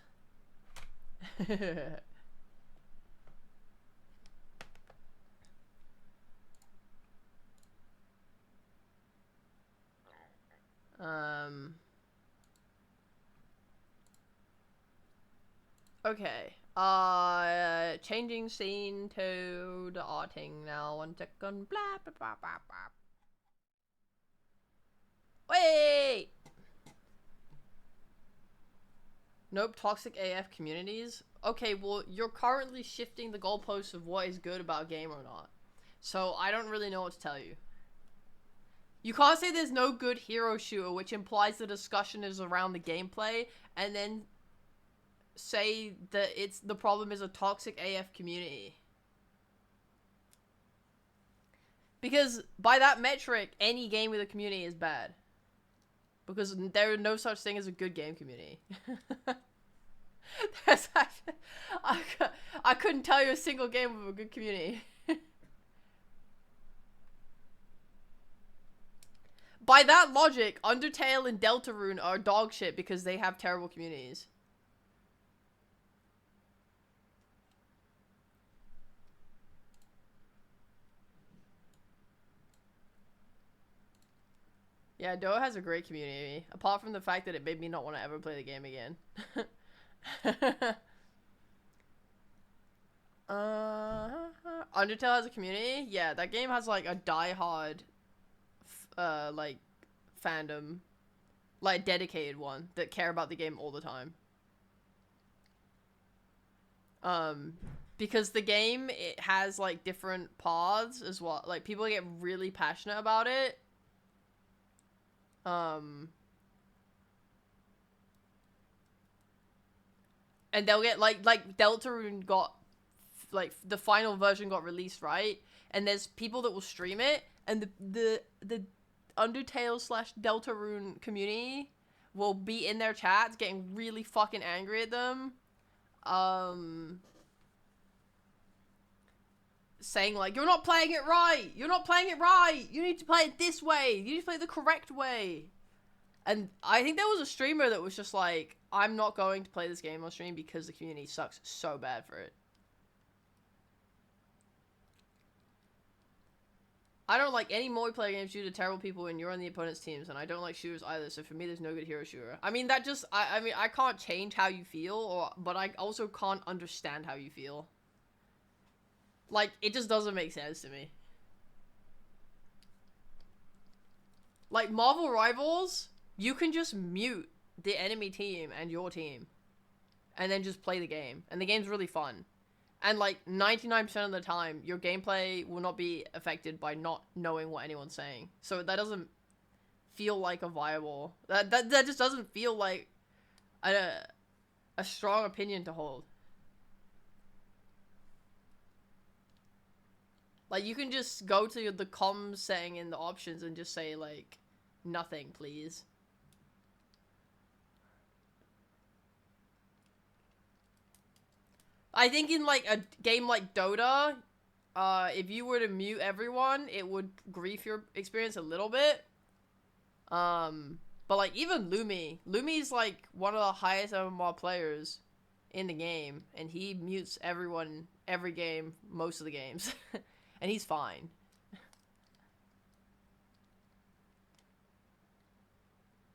Speaker 1: Okay. Changing scene to the arting now. 1 second. Blah, blah, blah, blah, blah. Wait! Nope, toxic AF communities. Okay, well, you're currently shifting the goalposts of what is good about a game or not. So, I don't really know what to tell you. You can't say there's no good hero shooter, which implies the discussion is around the gameplay, and then say that the problem is a toxic AF community. Because by that metric, any game with a community is bad. Because there is no such thing as a good game community. I couldn't tell you a single game with a good community. By that logic, Undertale and Deltarune are dog shit because they have terrible communities. Yeah, Doa has a great community, apart from the fact that it made me not want to ever play the game again. Undertale has a community? Yeah, that game has like a die-hard like fandom, like dedicated one that care about the game all the time. Because the game, it has like different paths as well. Like people get really passionate about it. And they'll get like Deltarune got like the final version got released, right? And there's people that will stream it, and the Undertale / Deltarune community will be in their chats getting really fucking angry at them. Saying like, you're not playing it right! You're not playing it right! You need to play it this way! You need to play it the correct way! And I think there was a streamer that was just like, I'm not going to play this game on stream because the community sucks so bad for it. I don't like any multiplayer games due to terrible people when you're on the opponent's teams, and I don't like shooters either, so for me there's no good hero shooter. I mean, that just, I mean, I can't change how you feel, but I also can't understand how you feel. Like, it just doesn't make sense to me. Like, Marvel Rivals, you can just mute the enemy team and your team, and then just play the game, and the game's really fun. And like 99% of the time, your gameplay will not be affected by not knowing what anyone's saying. So that doesn't feel like a viable. That just doesn't feel like a strong opinion to hold. Like, you can just go to the comms setting in the options and just say like, nothing, please. I think in like a game like Dota, if you were to mute everyone, it would grief your experience a little bit. But like even Lumi's like one of the highest MMR players in the game, and he mutes everyone every game, most of the games, and he's fine.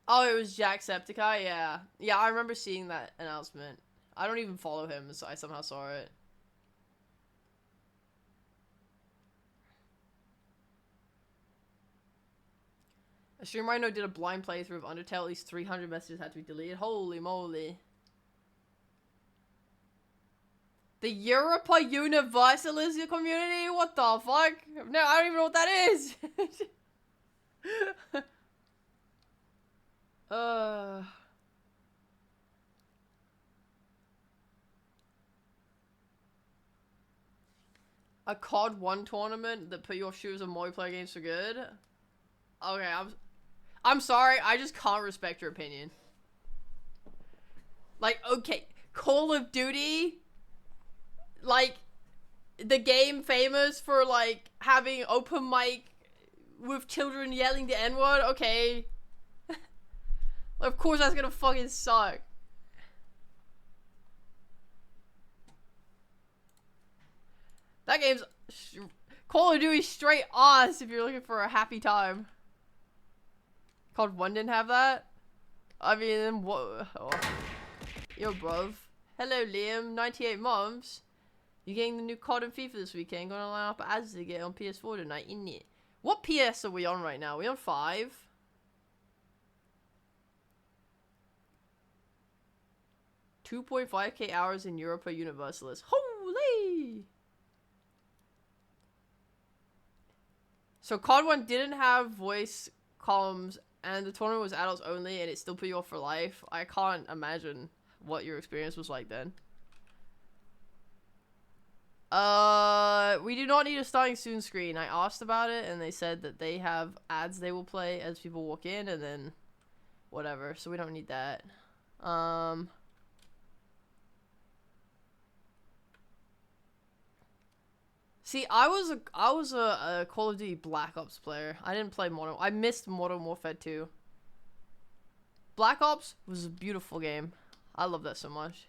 Speaker 1: Oh, it was Jacksepticeye? Yeah. Yeah, I remember seeing that announcement. I don't even follow him, so I somehow saw it. A streamer I know did a blind playthrough of Undertale. At least 300 messages had to be deleted. Holy moly. The Europa Universalis community? What the fuck? No, I don't even know what that is. A COD 1 tournament that put your shooters in multiplayer games for good? Okay, I'm sorry, I just can't respect your opinion. Like, okay, Call of Duty, like, the game famous for, like, having open mic with children yelling the N-word? Okay. Of course that's gonna fucking suck. That game's... Call of Duty straight ass if you're looking for a happy time. COD 1 didn't have that? I mean, what? Oh. Yo, bruv. Hello, Liam. 98 months. You getting the new COD and FIFA this weekend? Gonna line up ads to get on PS4 tonight, innit? What PS are we on right now? Are we on 5? $2.5k hours in Europa Universalis. Holy! So COD 1 didn't have voice comms, and the tournament was adults only, and it still put you off for life. I can't imagine what your experience was like then. We do not need a starting soon screen. I asked about it, and they said that they have ads they will play as people walk in, and then whatever. So we don't need that. See, See, I was a Call of Duty Black Ops player. I didn't play Modern. I missed Modern Warfare 2. Black Ops was a beautiful game. I love that so much.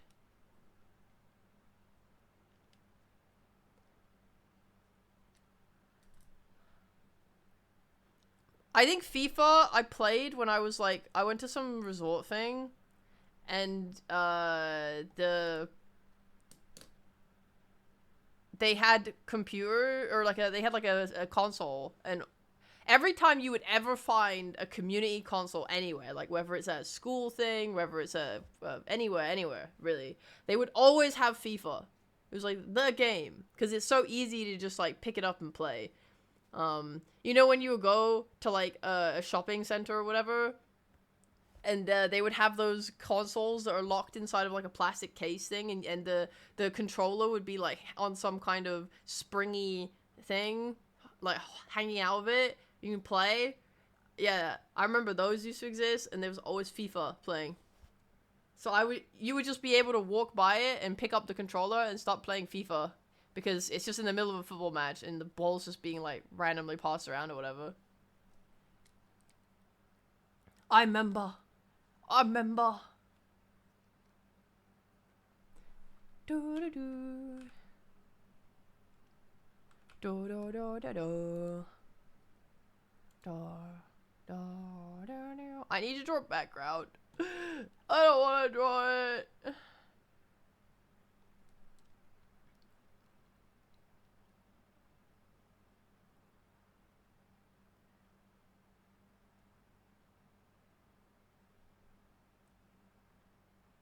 Speaker 1: I think FIFA I played when I was like, I went to some resort thing, and they had computer, or like they had like a console, and every time you would ever find a community console anywhere, like whether it's a school thing, whether it's a anywhere really, they would always have FIFA. It was like the game, because it's so easy to just like pick it up and play. You know, when you would go to like a shopping center or whatever, and they would have those consoles that are locked inside of like a plastic case thing, and the controller would be like on some kind of springy thing, like hanging out of it. You can play. Yeah, I remember those used to exist, and there was always FIFA playing. So you would just be able to walk by it and pick up the controller and start playing FIFA, because it's just in the middle of a football match and the ball's just being like randomly passed around or whatever. I remember. Do do do. Do do do do do. I need to draw a background. I don't want to draw it.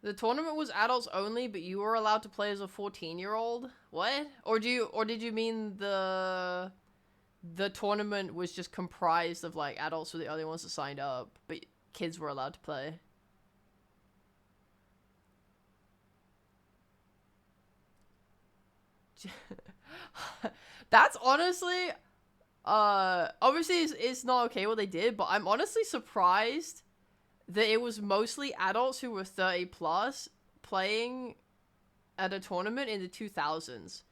Speaker 1: The tournament was adults only, but you were allowed to play as a 14-year-old? What? Or did you mean the tournament was just comprised of like adults were the only ones that signed up, but kids were allowed to play? That's honestly, obviously it's not okay what they did, but I'm honestly surprised that it was mostly adults who were 30 plus playing at a tournament in the 2000s.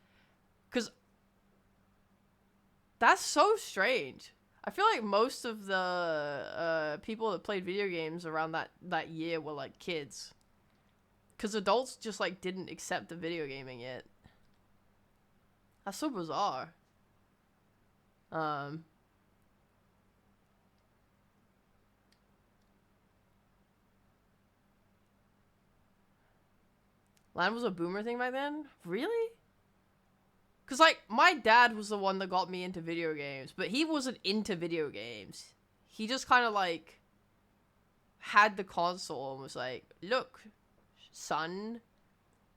Speaker 1: Because that's so strange. I feel like most of the people that played video games around that year were like kids. Because adults just like didn't accept the video gaming yet. That's so bizarre. LAN was a boomer thing back then? Really? Because, like, my dad was the one that got me into video games, but he wasn't into video games. He just kind of, like, had the console and was like, look, son,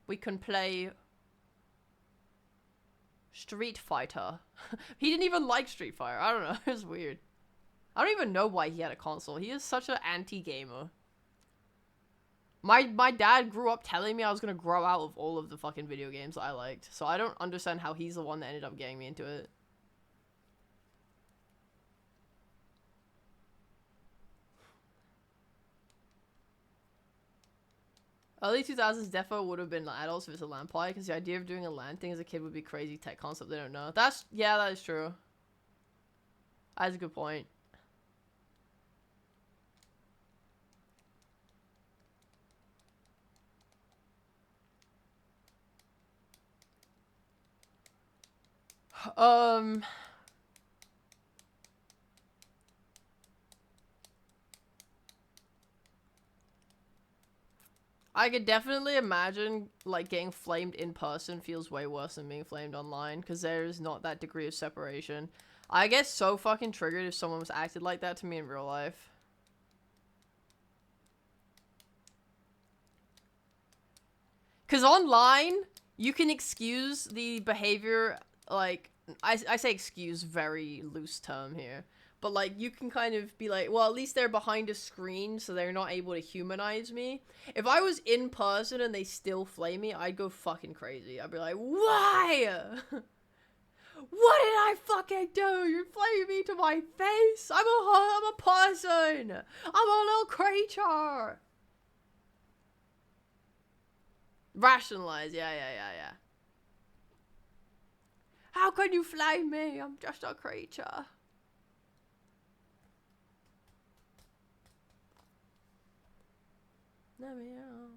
Speaker 1: we can play Street Fighter. He didn't even like Street Fighter. I don't know. It was weird. I don't even know why he had a console. He is such an anti-gamer. My dad grew up telling me I was gonna grow out of all of the fucking video games that I liked. So I don't understand how he's the one that ended up getting me into it. Early 2000s defo would have been like adults if it's a LAN party, because the idea of doing a LAN thing as a kid would be crazy tech concept they don't know. Yeah, that is true. That's a good point. I could definitely imagine, like, getting flamed in person feels way worse than being flamed online, because there's not that degree of separation. I get so fucking triggered if someone was acted like that to me in real life. Because online, you can excuse the behavior, like, I say excuse, very loose term here. But, like, you can kind of be like, well, at least they're behind a screen, so they're not able to humanize me. If I was in person and they still flame me, I'd go fucking crazy. I'd be like, why? What did I fucking do? You're flaming me to my face? I'm a person. I'm a little creature. Rationalize, yeah. How can you fly me? I'm just a creature. Let me out.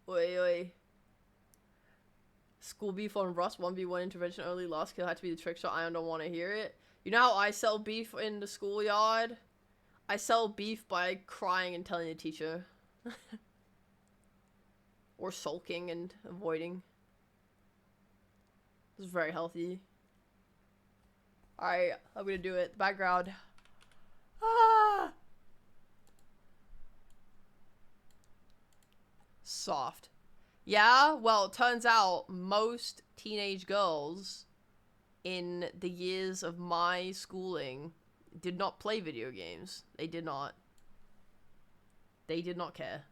Speaker 1: Oi, oi. School beef on Rust, 1v1 intervention early, last kill had to be the trick shot. I don't want to hear it. You know how I sell beef in the schoolyard? I sell beef by crying and telling the teacher. Or sulking and avoiding. This is very healthy. Alright, I'm gonna do it. Background. Ah! Soft. Yeah, well, it turns out most teenage girls in the years of my schooling did not play video games. They did not. They did not care.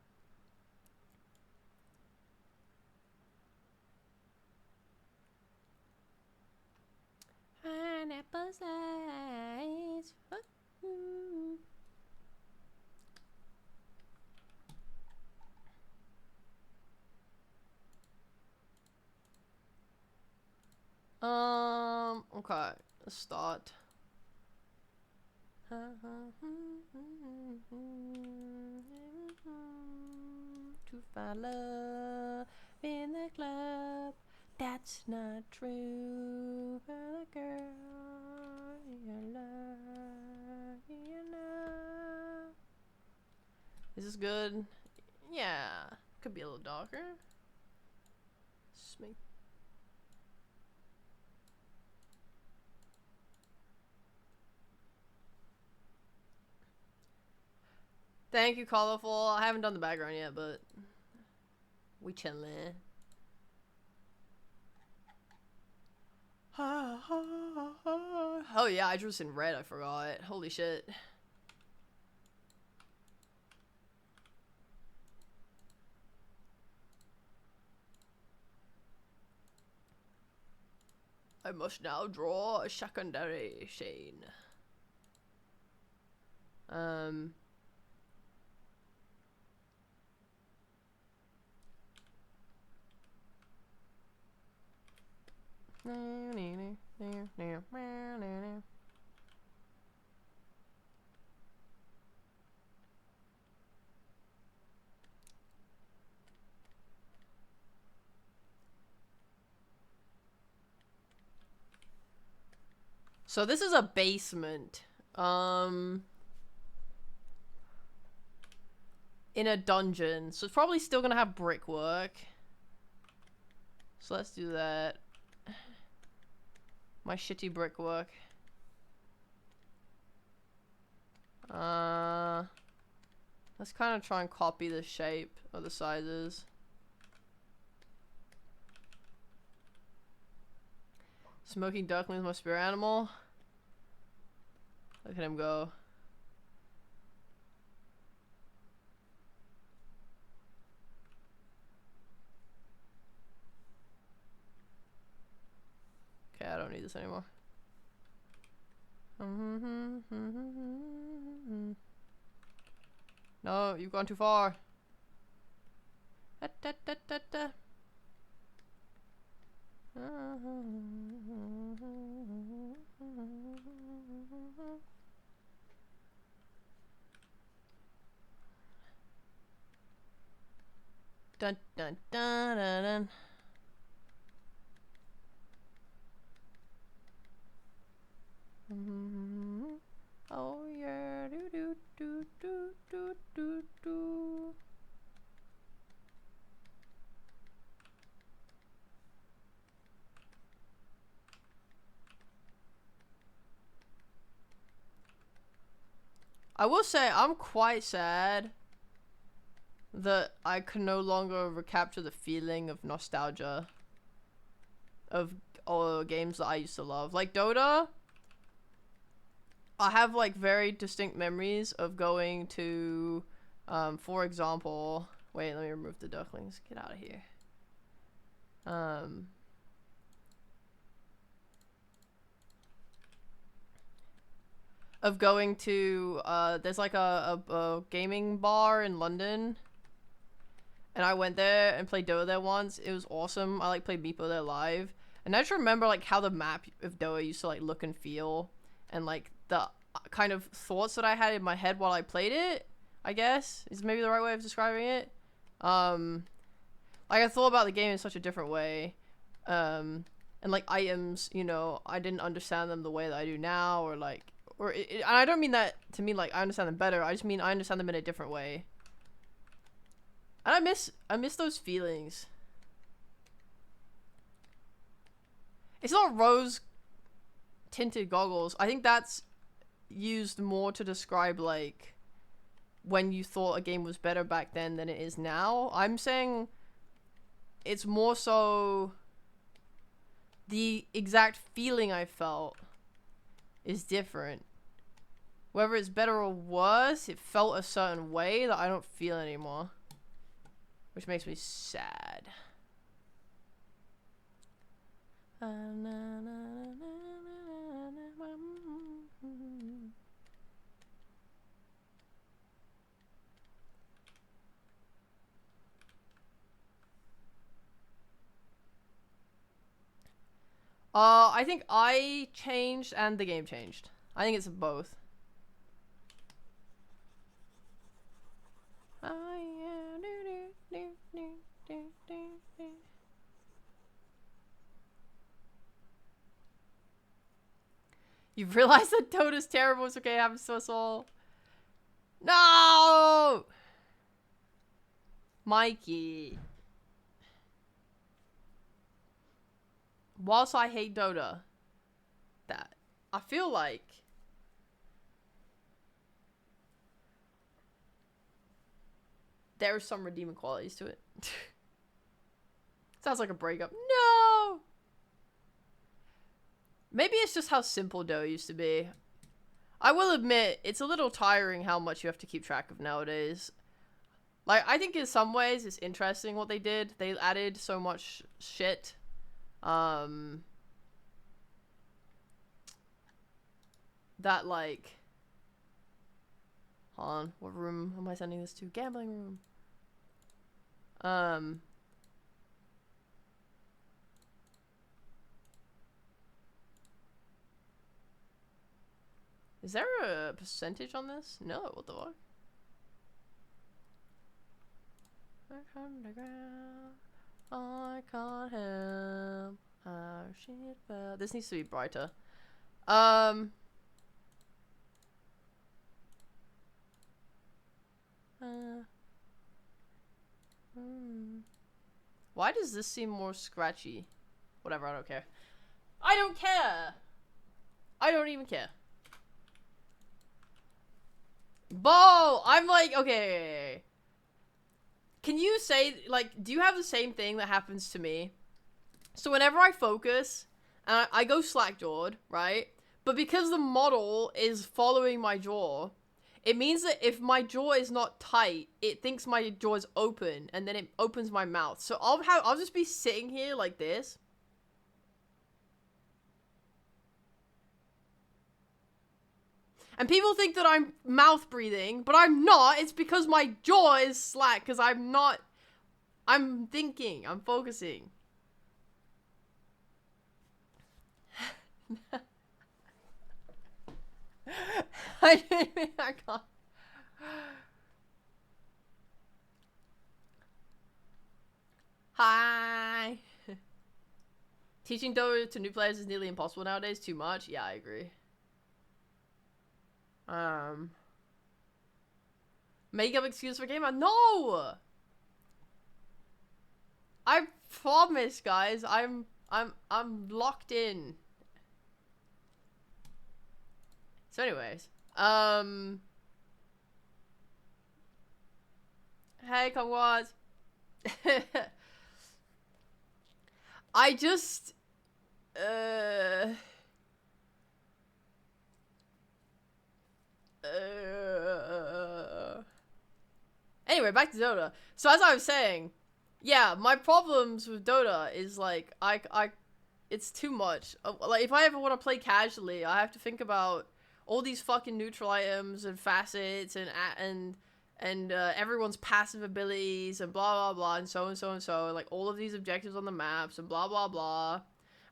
Speaker 1: Pineapple slice. Okay, let's start. To find love in the club, that's not true. For the girl you love, you know. Is this good? Yeah, could be a little darker. Smink. Thank you, Colorful. I haven't done the background yet, but we chillin'. Oh yeah, I drew this in red, I forgot. Holy shit. I must now draw a secondary scene. So this is a basement. In a dungeon. So it's probably still gonna have brickwork. So let's do that. My shitty brickwork. Let's kind of try and copy the shape of the sizes. Smoking duckling is my spirit animal. Look at him go. Okay, I don't need this anymore. No, you've gone too far. Dun dun dun dun dun. Oh yeah, do do do do do do do. I will say I'm quite sad that I can no longer recapture the feeling of nostalgia of all games that I used to love. Like Dota, I have like very distinct memories of going to, for example, wait, let me remove the ducklings. Get out of here. Of going to, there's like a gaming bar in London. and I went there and played Dota there once. It was awesome. I like played Meepo there live, and I just remember like how the map of Dota used to like look and feel, and like the kind of thoughts that I had in my head while I played it. I guess is maybe the right way of describing it. Like I thought about the game in such a different way, and like items, you know, I didn't understand them the way that I do now, or like, and I don't mean that to mean like I understand them better. I just mean I understand them in a different way. And I miss those feelings. It's not rose tinted goggles. I think that's used more to describe like when you thought a game was better back then than it is now. I'm saying it's more so the exact feeling I felt is different. Whether it's better or worse, it felt a certain way that I don't feel anymore. Which makes me sad. I think I changed and the game changed. I think it's both. You've realized that Dota's terrible. It's okay, I'm so soul. No! Mikey. Whilst I hate Dota, that I feel like there are some redeeming qualities to it. Sounds like a breakup. No! Maybe it's just how simple Dota used to be. I will admit, it's a little tiring how much you have to keep track of nowadays. Like, I think in some ways it's interesting what they did. They added so much shit. That, like... Hold on, what room am I sending this to? Gambling room. Is there a percentage on this? No, what the fuck? I can't help how shit fell. This needs to be brighter. Why does this seem more scratchy? Whatever, I don't care. I don't care! I don't even care. Bo! I'm like, okay. Can you say, like, do you have the same thing that happens to me? So whenever I focus, and I go slack-jawed, right? But because the model is following my jaw, it means that if my jaw is not tight, it thinks my jaw is open, and then it opens my mouth. So I'll just be sitting here like this. And people think that I'm mouth breathing, but I'm not. It's because my jaw is slack, because I'm not... I'm thinking. I'm focusing. I can't. Hi. Teaching Dota to new players is nearly impossible nowadays. Too much? Yeah, I agree. Make up excuse for gamer? No! I promise, guys. I'm locked in. So anyways, hey, kumquat. I just, anyway, back to Dota. So as I was saying, yeah, my problems with Dota is like, it's too much. Like, if I ever want to play casually, I have to think about all these fucking neutral items and facets and and everyone's passive abilities and blah blah blah and so and so and so, and like all of these objectives on the maps and blah blah blah.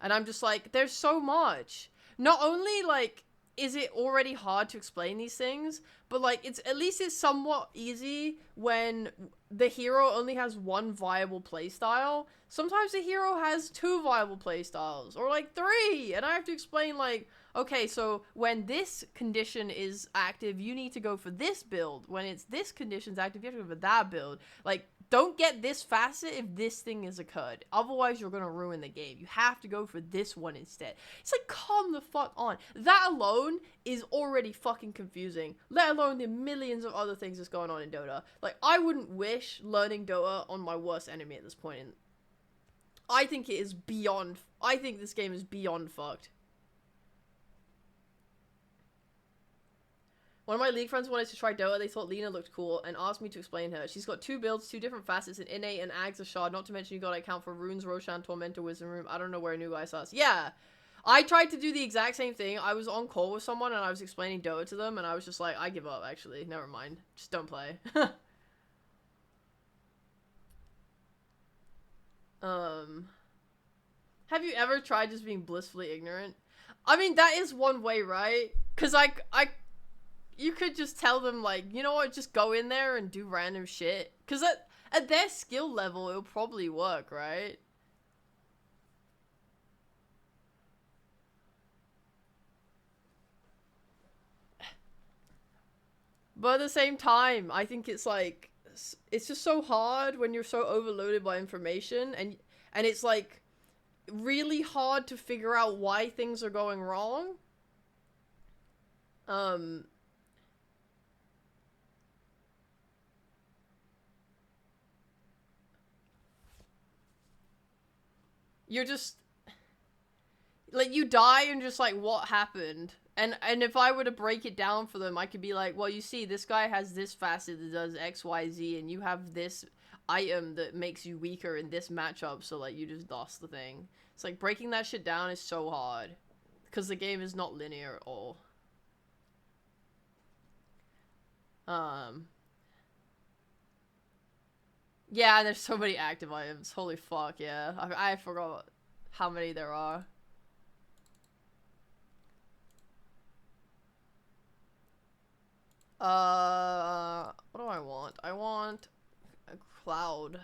Speaker 1: And I'm just like, there's so much. Not only like is it already hard to explain these things, but like it's at least it's somewhat easy when the hero only has one viable playstyle. Sometimes the hero has two viable playstyles, or like three, and I have to explain like, okay, so when this condition is active, you need to go for this build. When it's this condition's active, you have to go for that build. Like, don't get this facet if this thing is occurred. Otherwise, you're gonna ruin the game. You have to go for this one instead. It's like, calm the fuck on. That alone is already fucking confusing. Let alone the millions of other things that's going on in Dota. Like, I wouldn't wish learning Dota on my worst enemy at this point. And I think it is beyond... I think this game is beyond fucked. One of my league friends wanted to try Dota. They thought Lena looked cool and asked me to explain her. She's got two builds, two different facets, an innate and Ags a shard. Not to mention you gotta account for runes, Roshan, Tormentor, Wisdom Room. I don't know where a new guy starts. Yeah, I tried to do the exact same thing. I was on call with someone and I was explaining Dota to them, and I was just like, I give up. Actually, never mind. Just don't play. Have you ever tried just being blissfully ignorant? I mean, that is one way, right? Cause you could just tell them, like, you know what, just go in there and do random shit. Because at their skill level, it'll probably work, right? But at the same time, I think it's like, it's just so hard when you're so overloaded by information. And it's like, really hard to figure out why things are going wrong. You're just like, you die and just like, what happened? And if I were to break it down for them, I could be like, well, you see, this guy has this facet that does XYZ, and you have this item that makes you weaker in this matchup, so like you just lost the thing. It's like, breaking that shit down is so hard because the game is not linear at all. Yeah, there's so many active items. Holy fuck, yeah. I forgot how many there are. What do I want? I want a cloud.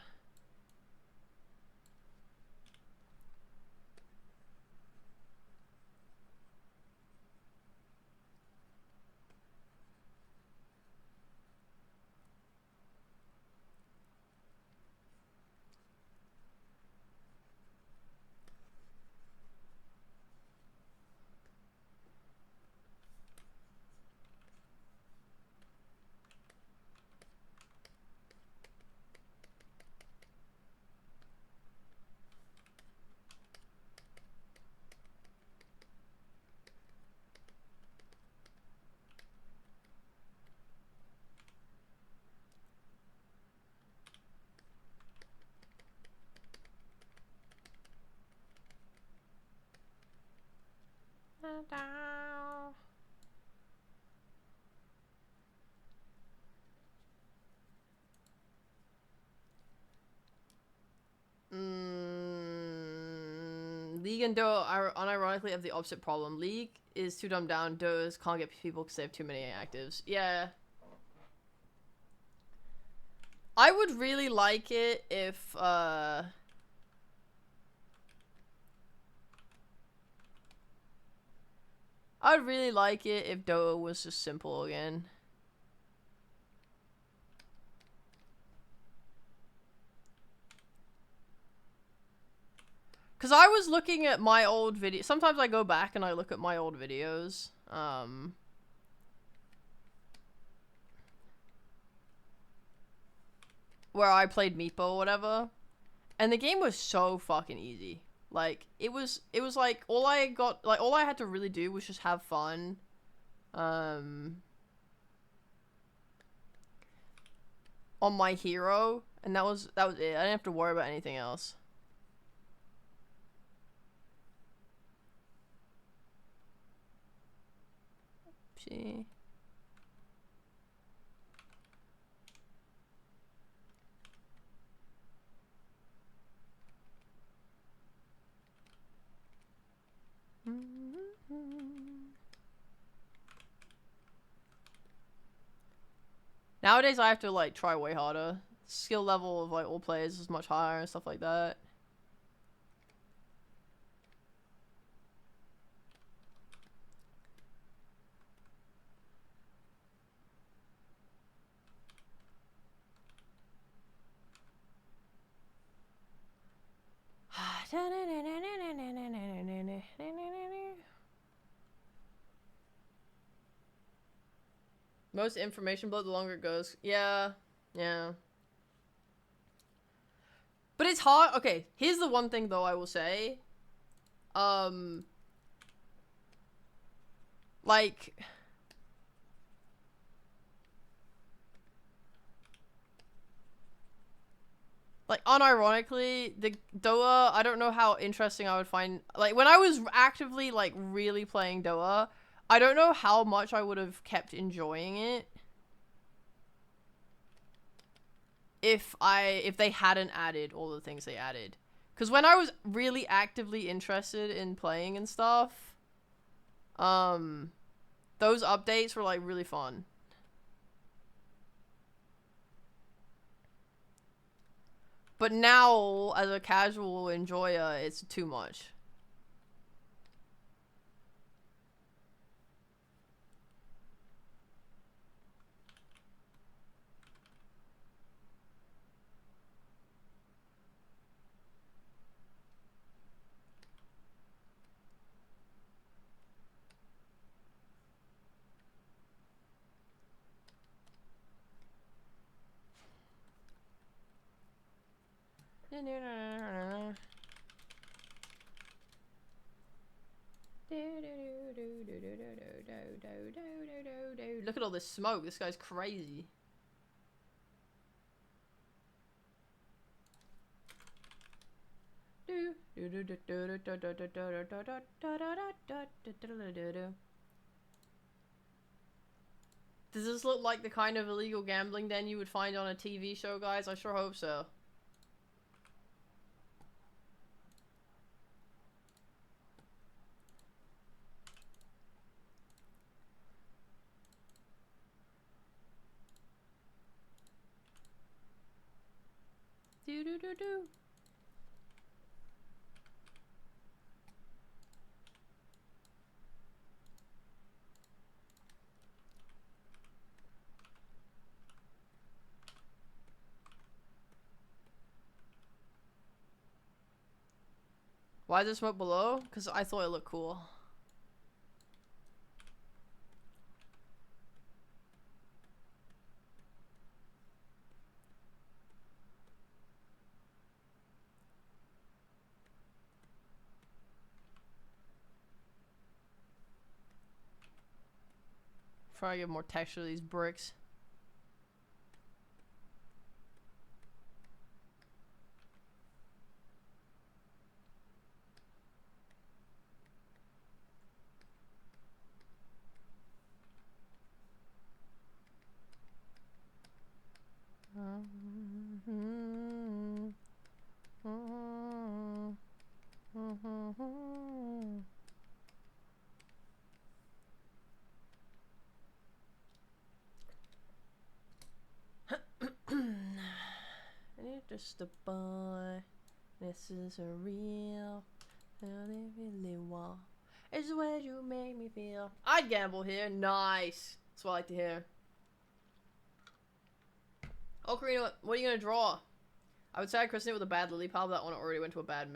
Speaker 1: League and Dota are unironically have the opposite problem. League is too dumbed down. Dota's can't get people because they have too many actives. Yeah. I would really like it if, I'd really like it if Dota was just simple again. Because I was looking at my old video. Sometimes I go back and I look at my old videos. Where I played Meepo or whatever. And the game was so fucking easy. Like, it was like, all I had to really do was just have fun. On my hero. And that was it. I didn't have to worry about anything else. See. Nowadays, I have to like try way harder. Skill level of like all players is much higher and stuff like that. Most information bloat the longer it goes. Yeah. Yeah. But it's hard. Okay, here's the one thing though I will say. Like unironically, the Doa, I don't know how interesting I would find, like, when I was actively, like, really playing Doa, I don't know how much I would have kept enjoying it if they hadn't added all the things they added. Because when I was really actively interested in playing and stuff, those updates were, like, really fun. But now, as a casual enjoyer, it's too much. Look at all this smoke. This guy's crazy. Does this look like the kind of illegal gambling den you would find on a TV show, guys? I sure hope so. Do. Why is there smoke below? Because I thought it looked cool. Try to get more texture to these bricks. Just a boy. This is a real. How they really want. It's the way you make me feel. I'd gamble here. Nice. That's what I like to hear. Oh, Karina, what are you gonna draw? I would say I christened it with a bad lily pad, but that one already went to a bad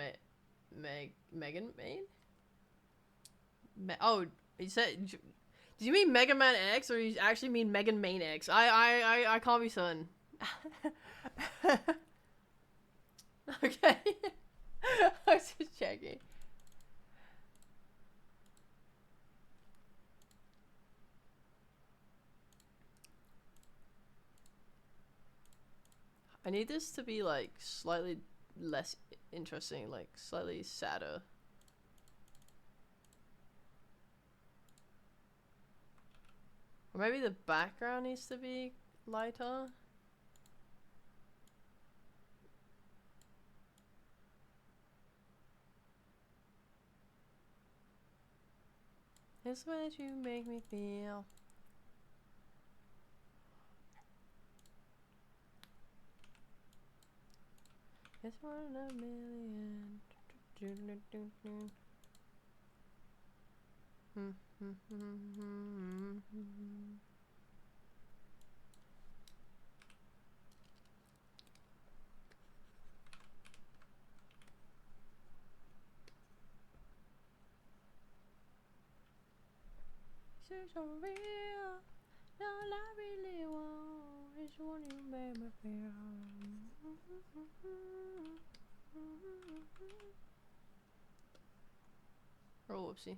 Speaker 1: Megan main? Oh, you said. Did you mean Mega Man X, or you actually mean Megan Main X? I can't be certain. Okay. I was just checking. I need this to be like slightly less interesting, like slightly sadder. Or maybe the background needs to be lighter. It's what you make me feel. It's 1 in a million. So real, all I really want is when you make me feel. Oh, whoopsie.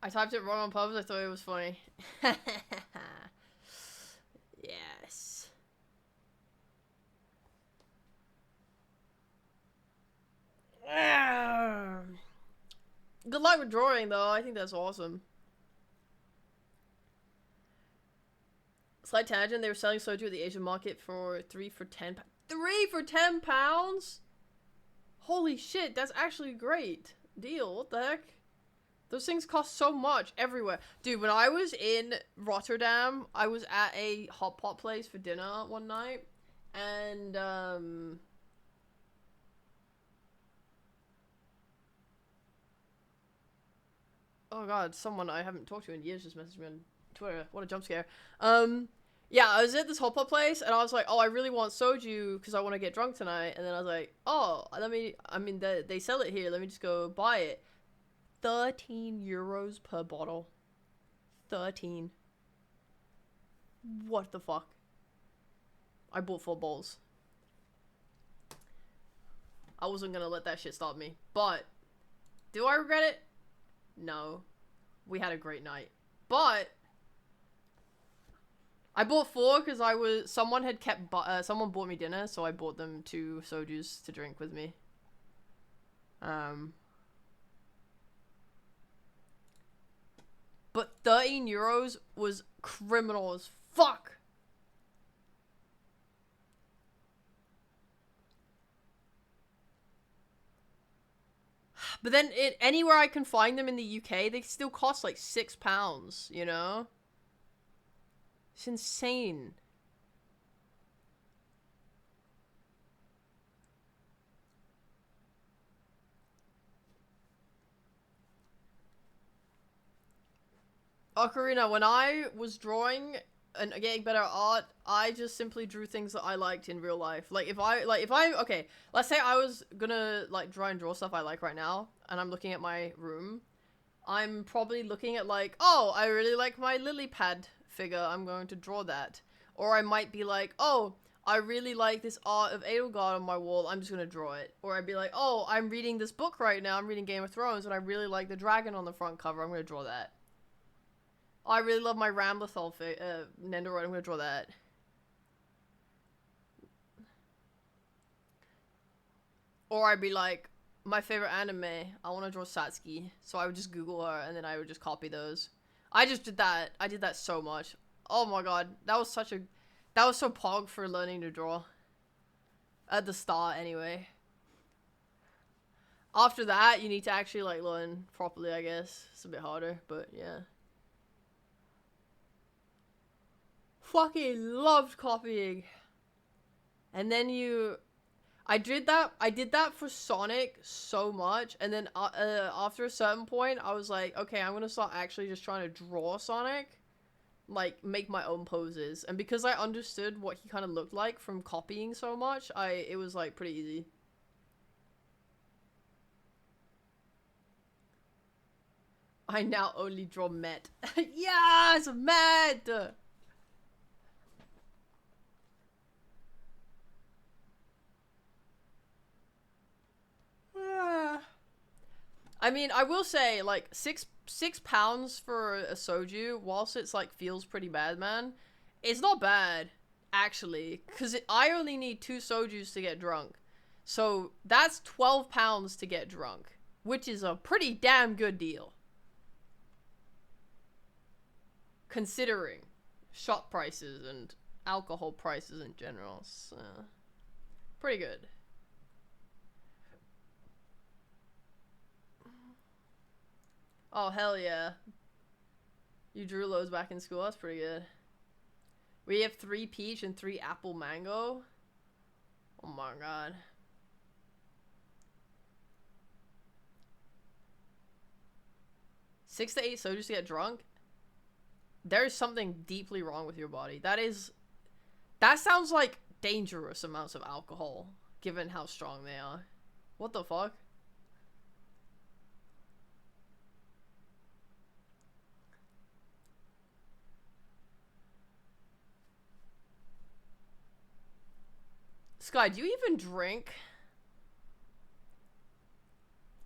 Speaker 1: I typed it wrong on purpose. I thought it was funny. Yes. Good luck with drawing, though. I think that's awesome. Slight tangent. They were selling soju at the Asian market for 3 for 10. 3 for 10 pounds? Holy shit! That's actually a great deal. What the heck? Those things cost so much everywhere. Dude, when I was in Rotterdam, I was at a hot pot place for dinner one night. And, oh god, someone I haven't talked to in years just messaged me on Twitter. What a jump scare. Yeah, I was at this hot pot place, and I was like, oh, I really want soju, because I want to get drunk tonight. And then I was like, oh, they sell it here. Let me just go buy it. 13 euros per bottle. 13. What the fuck? I bought 4 bowls. I wasn't gonna let that shit stop me. But, do I regret it? No. We had a great night. But, I bought 4 because someone had kept, someone bought me dinner, so I bought them 2 sojus to drink with me. But 13 euros was criminal as fuck. But then anywhere I can find them in the UK, they still cost like £6, you know? It's insane. Ocarina, when I was drawing and getting better at art, I just simply drew things that I liked in real life. Like, okay, let's say I was gonna, like, try and draw stuff I like right now, and I'm looking at my room, I'm probably looking at, like, oh, I really like my lily pad figure, I'm going to draw that. Or I might be like, oh, I really like this art of Edelgard on my wall, I'm just gonna draw it. Or I'd be like, oh, I'm reading this book right now, I'm reading Game of Thrones, and I really like the dragon on the front cover, I'm gonna draw that. Oh, I really love my Ramlethal Nendoroid, I'm gonna draw that. Or I'd be like, my favorite anime, I want to draw Satsuki. So I would just Google her, and then I would just copy those. I just did that. I did that so much. Oh my god, that was so pog for learning to draw. At the start, anyway. After that, you need to actually, like, learn properly, I guess. It's a bit harder, but yeah. Fucking loved copying. And then I did that for Sonic so much, and then after a certain point, I was like, okay, I'm gonna start actually just trying to draw Sonic, like, make my own poses. And because I understood what he kind of looked like from copying so much, it was, like, pretty easy. I now only draw Met. Yes, Met! I mean, I will say, like, £6 for a soju, whilst it's, like, feels pretty bad, man, it's not bad, actually, because I only need 2 sojus to get drunk. So, that's £12 to get drunk, which is a pretty damn good deal. considering shot prices and alcohol prices in general. So, pretty good. Oh, hell yeah. You drew lows back in school? That's pretty good. We have 3 peach and 3 apple mango. Oh my god. Six to 8 sodas to get drunk? There's something deeply wrong with your body. That sounds like dangerous amounts of alcohol, given how strong they are. What the fuck? Sky, do you even drink?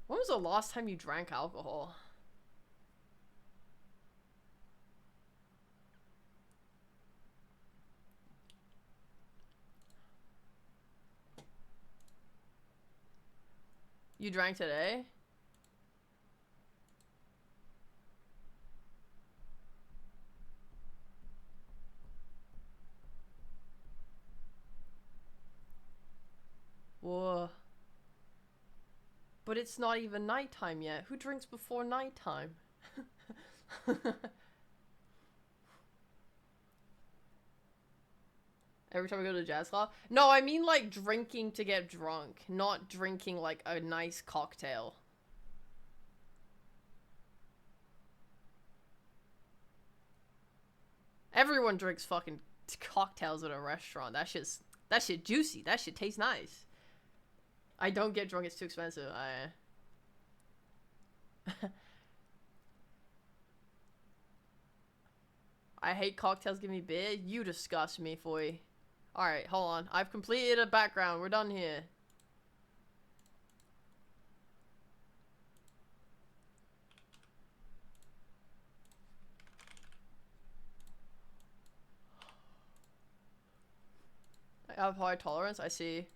Speaker 1: When was the last time you drank alcohol? You drank today? Whoa. But it's not even nighttime yet. Who drinks before nighttime? Every time I go to jazz club? No, I mean like drinking to get drunk, not drinking like a nice cocktail. Everyone drinks fucking cocktails at a restaurant. That shit juicy. That shit tastes nice. I don't get drunk, it's too expensive. I hate cocktails, give me beer. You disgust me, foy. Alright, hold on. I've completed a background. We're done here. I have high tolerance, I see.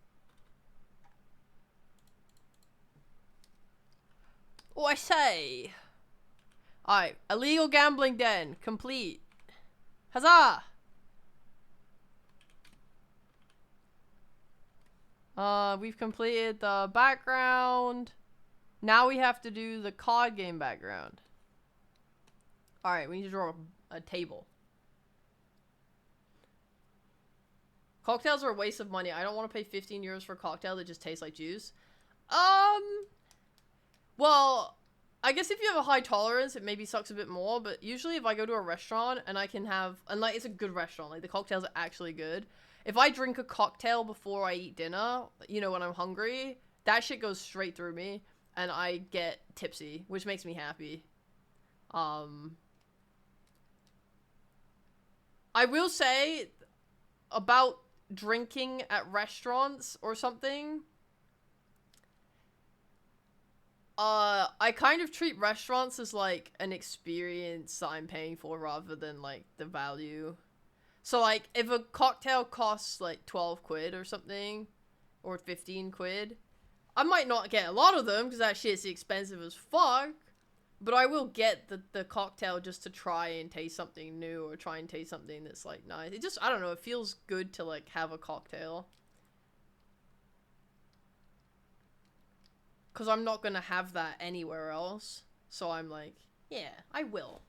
Speaker 1: Oh, I say. Alright, illegal gambling den. Complete. Huzzah! We've completed the background. Now we have to do the card game background. Alright, we need to draw a table. Cocktails are a waste of money. I don't want to pay 15 euros for a cocktail that just tastes like juice. Well, I guess if you have a high tolerance, it maybe sucks a bit more, but usually if I go to a restaurant and I can have, and like it's a good restaurant, like the cocktails are actually good. If I drink a cocktail before I eat dinner, you know, when I'm hungry, that shit goes straight through me and I get tipsy, which makes me happy. I will say about drinking at restaurants or something, I kind of treat restaurants as like an experience that I'm paying for rather than like the value. So like if a cocktail costs like 12 quid or something, or 15 quid, I might not get a lot of them because that shit's expensive as fuck, but I will get the cocktail just to try and taste something new or try and taste something that's like nice. It just, I don't know, it feels good to like have a cocktail. Because I'm not going to have that anywhere else. So I'm like, yeah, I will.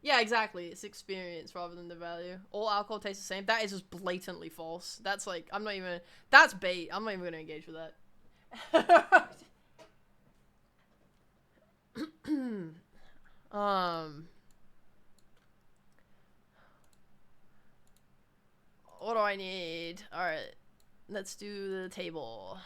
Speaker 1: Yeah, exactly. It's experience rather than the value. All alcohol tastes the same. That is just blatantly false. That's like, I'm not even... That's bait. I'm not even going to engage with that. What do I need? Alright. Let's do the table.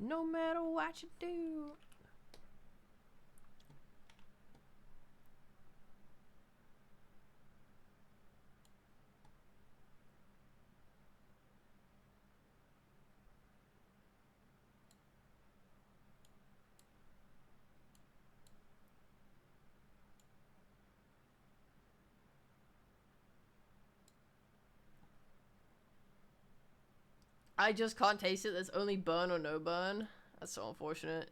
Speaker 1: No matter what you do. I just can't taste it. There's only burn or no burn. That's so unfortunate.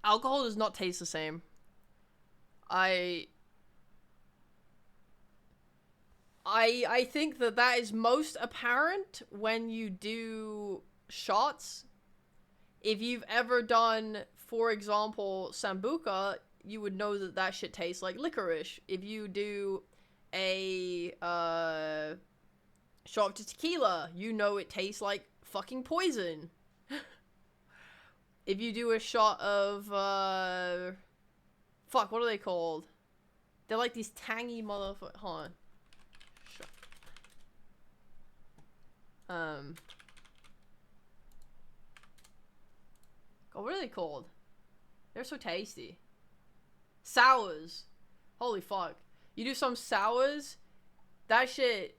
Speaker 1: Alcohol does not taste the same. I think that is most apparent when you do shots. If you've ever done, for example, Sambuca, you would know that shit tastes like licorice. If you do a shot of tequila, you know it tastes like fucking poison. If you do a shot of fuck, what are they called? They're like these tangy motherfuckers. Hold on. God, what are they called? They're so tasty. Sours. Holy fuck. You do some sours, that shit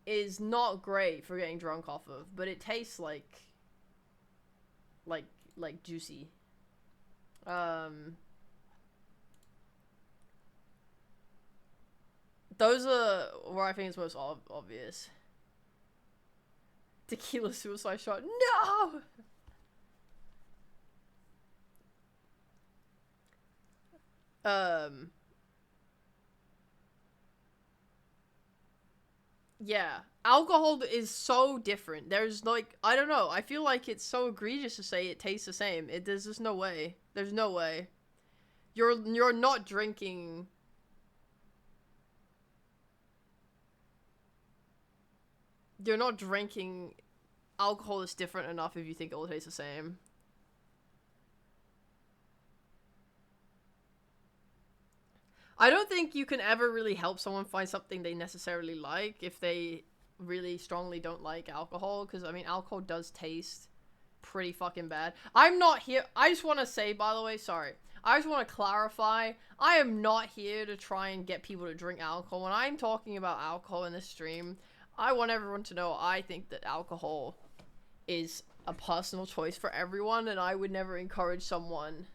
Speaker 1: is not great for getting drunk off of, but it tastes like juicy. Those are where I think it's most obvious. Tequila suicide shot. No! Yeah. Alcohol is so different. There's like, I don't know. I feel like it's so egregious to say it tastes the same. There's just no way. There's no way. You're not drinking. You're not drinking alcohol that's different enough if you think it will taste the same. I don't think you can ever really help someone find something they necessarily like if they really strongly don't like alcohol, because, I mean, alcohol does taste pretty fucking bad. I'm not here... I just want to say, by the way, sorry. I just want to clarify, I am not here to try and get people to drink alcohol. When I'm talking about alcohol in this stream, I want everyone to know I think that alcohol is a personal choice for everyone, and I would never encourage someone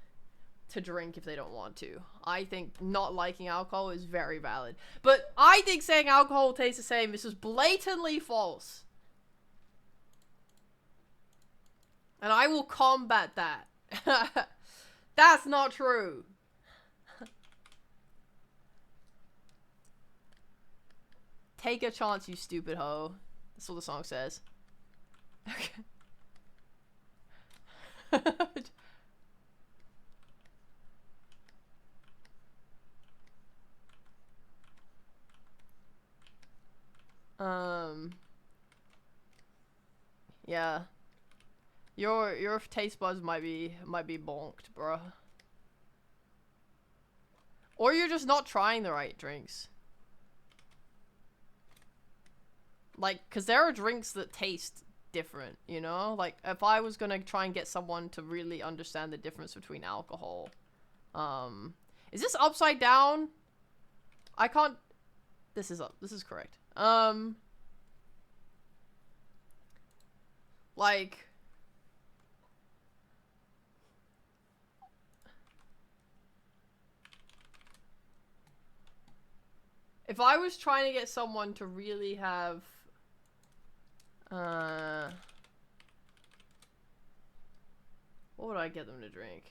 Speaker 1: to drink if they don't want to. I think not liking alcohol is very valid. But I think saying alcohol tastes the same is just blatantly false. And I will combat that. That's not true. Take a chance, you stupid hoe. That's what the song says. Okay. Yeah. Your taste buds might be bonked, bro. Or you're just not trying the right drinks. Like, cause there are drinks that taste different, you know? Like, if I was gonna try and get someone to really understand the difference between alcohol. Is this upside down? I can't... This is up. This is correct. Like... If I was trying to get someone to really have... what would I get them to drink?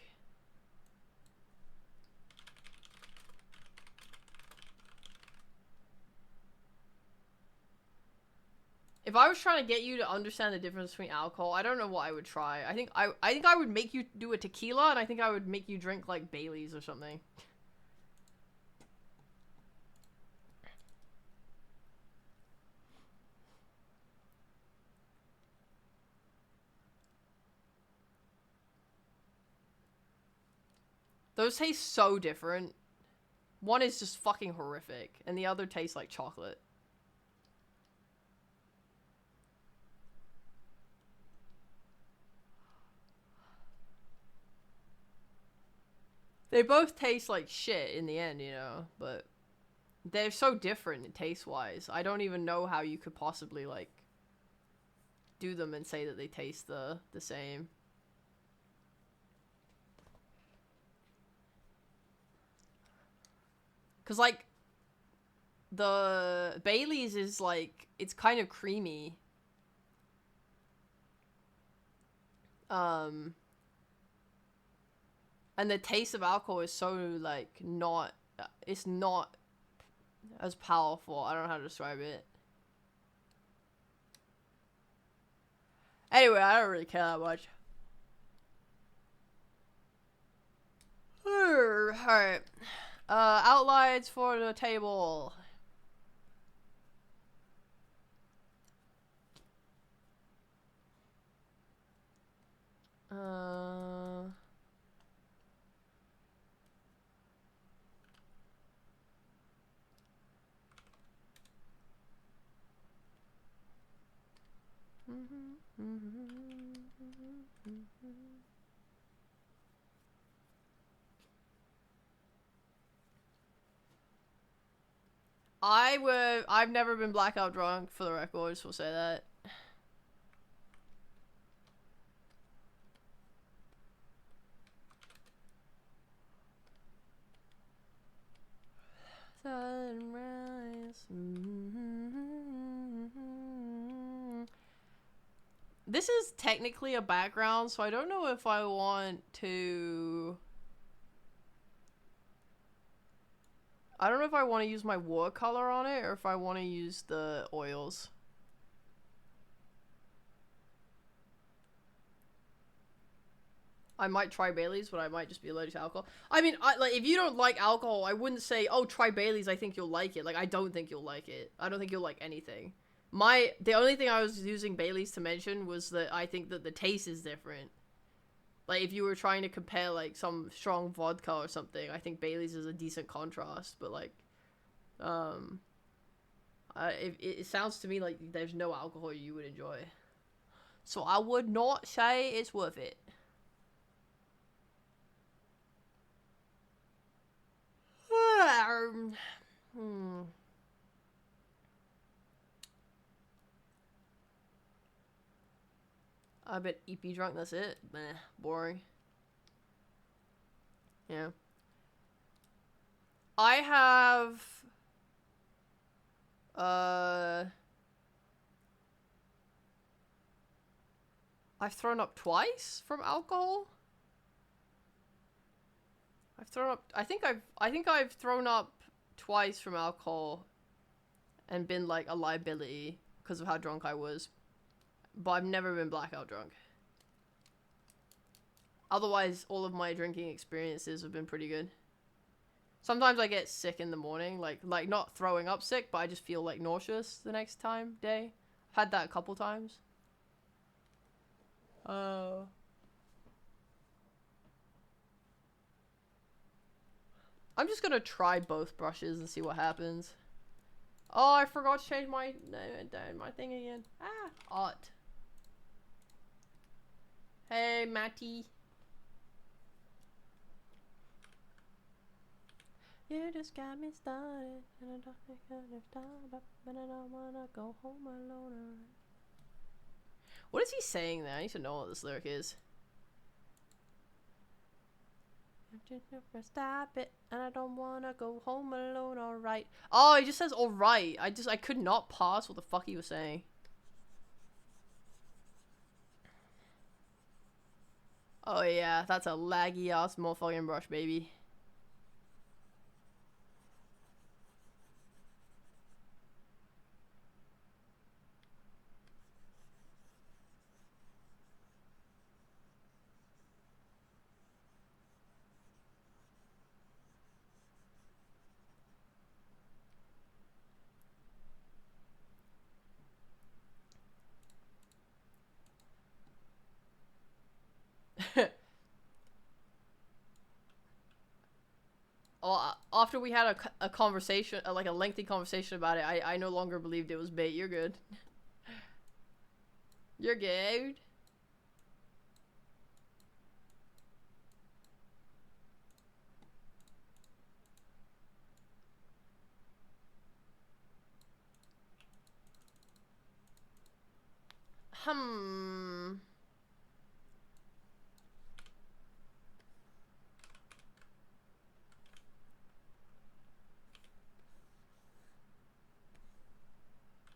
Speaker 1: If I was trying to get you to understand the difference between alcohol, I don't know what I would try. I think I would make you do a tequila, and I think I would make you drink like Bailey's or something. Those taste so different. One is just fucking horrific, and the other tastes like chocolate. They both taste like shit in the end, you know, but they're so different taste-wise. I don't even know how you could possibly, like, do them and say that they taste the same. Cause like the Bailey's is like, it's kind of creamy. And the taste of alcohol is so like not, it's not as powerful. I don't know how to describe it. Anyway, I don't really care that much. Alright. Outlines for the table. I've never been blackout drunk, for the record, so we'll say that. Sunrise. This is technically a background, so I don't know if I want to... I don't know if I want to use my watercolor on it, or if I want to use the oils. I might try Bailey's, but I might just be allergic to alcohol. I mean, like, if you don't like alcohol, I wouldn't say, oh, try Bailey's, I think you'll like it. Like, I don't think you'll like it. I don't think you'll like anything. The only thing I was using Bailey's to mention was that I think that the taste is different. Like, if you were trying to compare, like, some strong vodka or something, I think Bailey's is a decent contrast, but, like, it sounds to me like there's no alcohol you would enjoy. So I would not say it's worth it. I've been EP drunk, that's it. Meh, boring. Yeah. I have... I've thrown up twice from alcohol? I think I've thrown up twice from alcohol and been like a liability because of how drunk I was. But I've never been blackout drunk. Otherwise, all of my drinking experiences have been pretty good. Sometimes I get sick in the morning, like not throwing up sick, but I just feel like nauseous the next day. I've had that a couple times. I'm just gonna try both brushes and see what happens. Oh, I forgot to change my thing again. Art. Hey, Matty. You just got me started, and I don't think I can stop, but I don't wanna go home alone. What is he saying there? I need to know what this lyric is. Stop it, and I don't wanna go home alone, alright. Oh, he just says alright. I could not parse what the fuck he was saying. Oh yeah, that's a laggy ass motherfucking brush, baby. Oh, after we had a conversation, like a lengthy conversation about it, I no longer believed it was bait. You're good. You're good.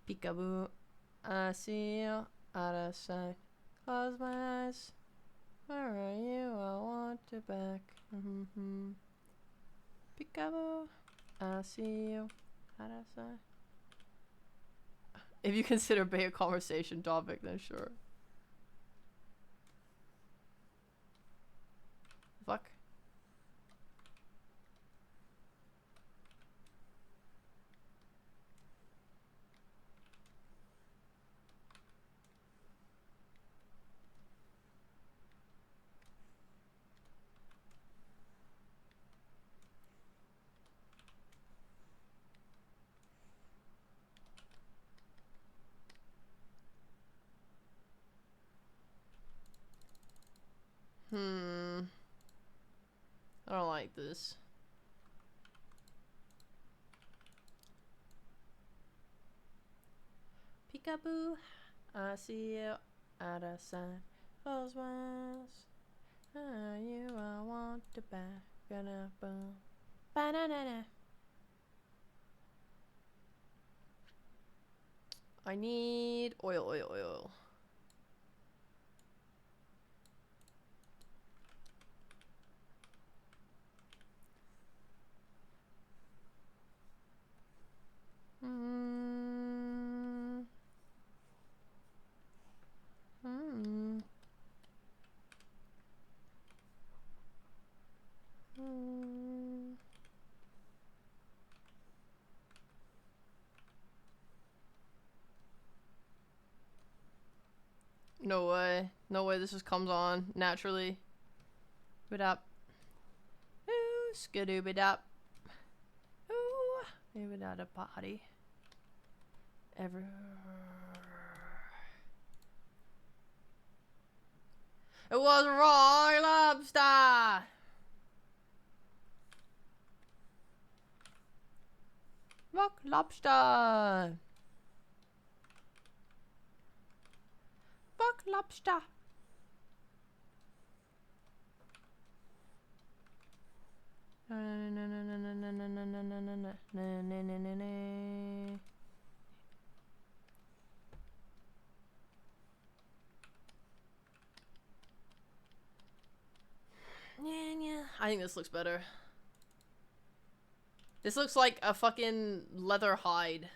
Speaker 1: Peekaboo, I see you out of sight. Close my eyes. Where are you? I want you back. Peekaboo, I see you out of sight. If you consider Bay a conversation topic, then sure. Fuck. I don't like this. Peekaboo, I see you out of sight. Close my eyes. You, I want to back. Gonna boom. Banana. I need oil. No way. No way this just comes on naturally. Bidap. Ooh, skidoo-bidap. Ooh, maybe not a party. Ever. It was raw lobster! Rock lobster! Rock lobster! Yeah. I think this looks better. This looks like a fucking leather hide.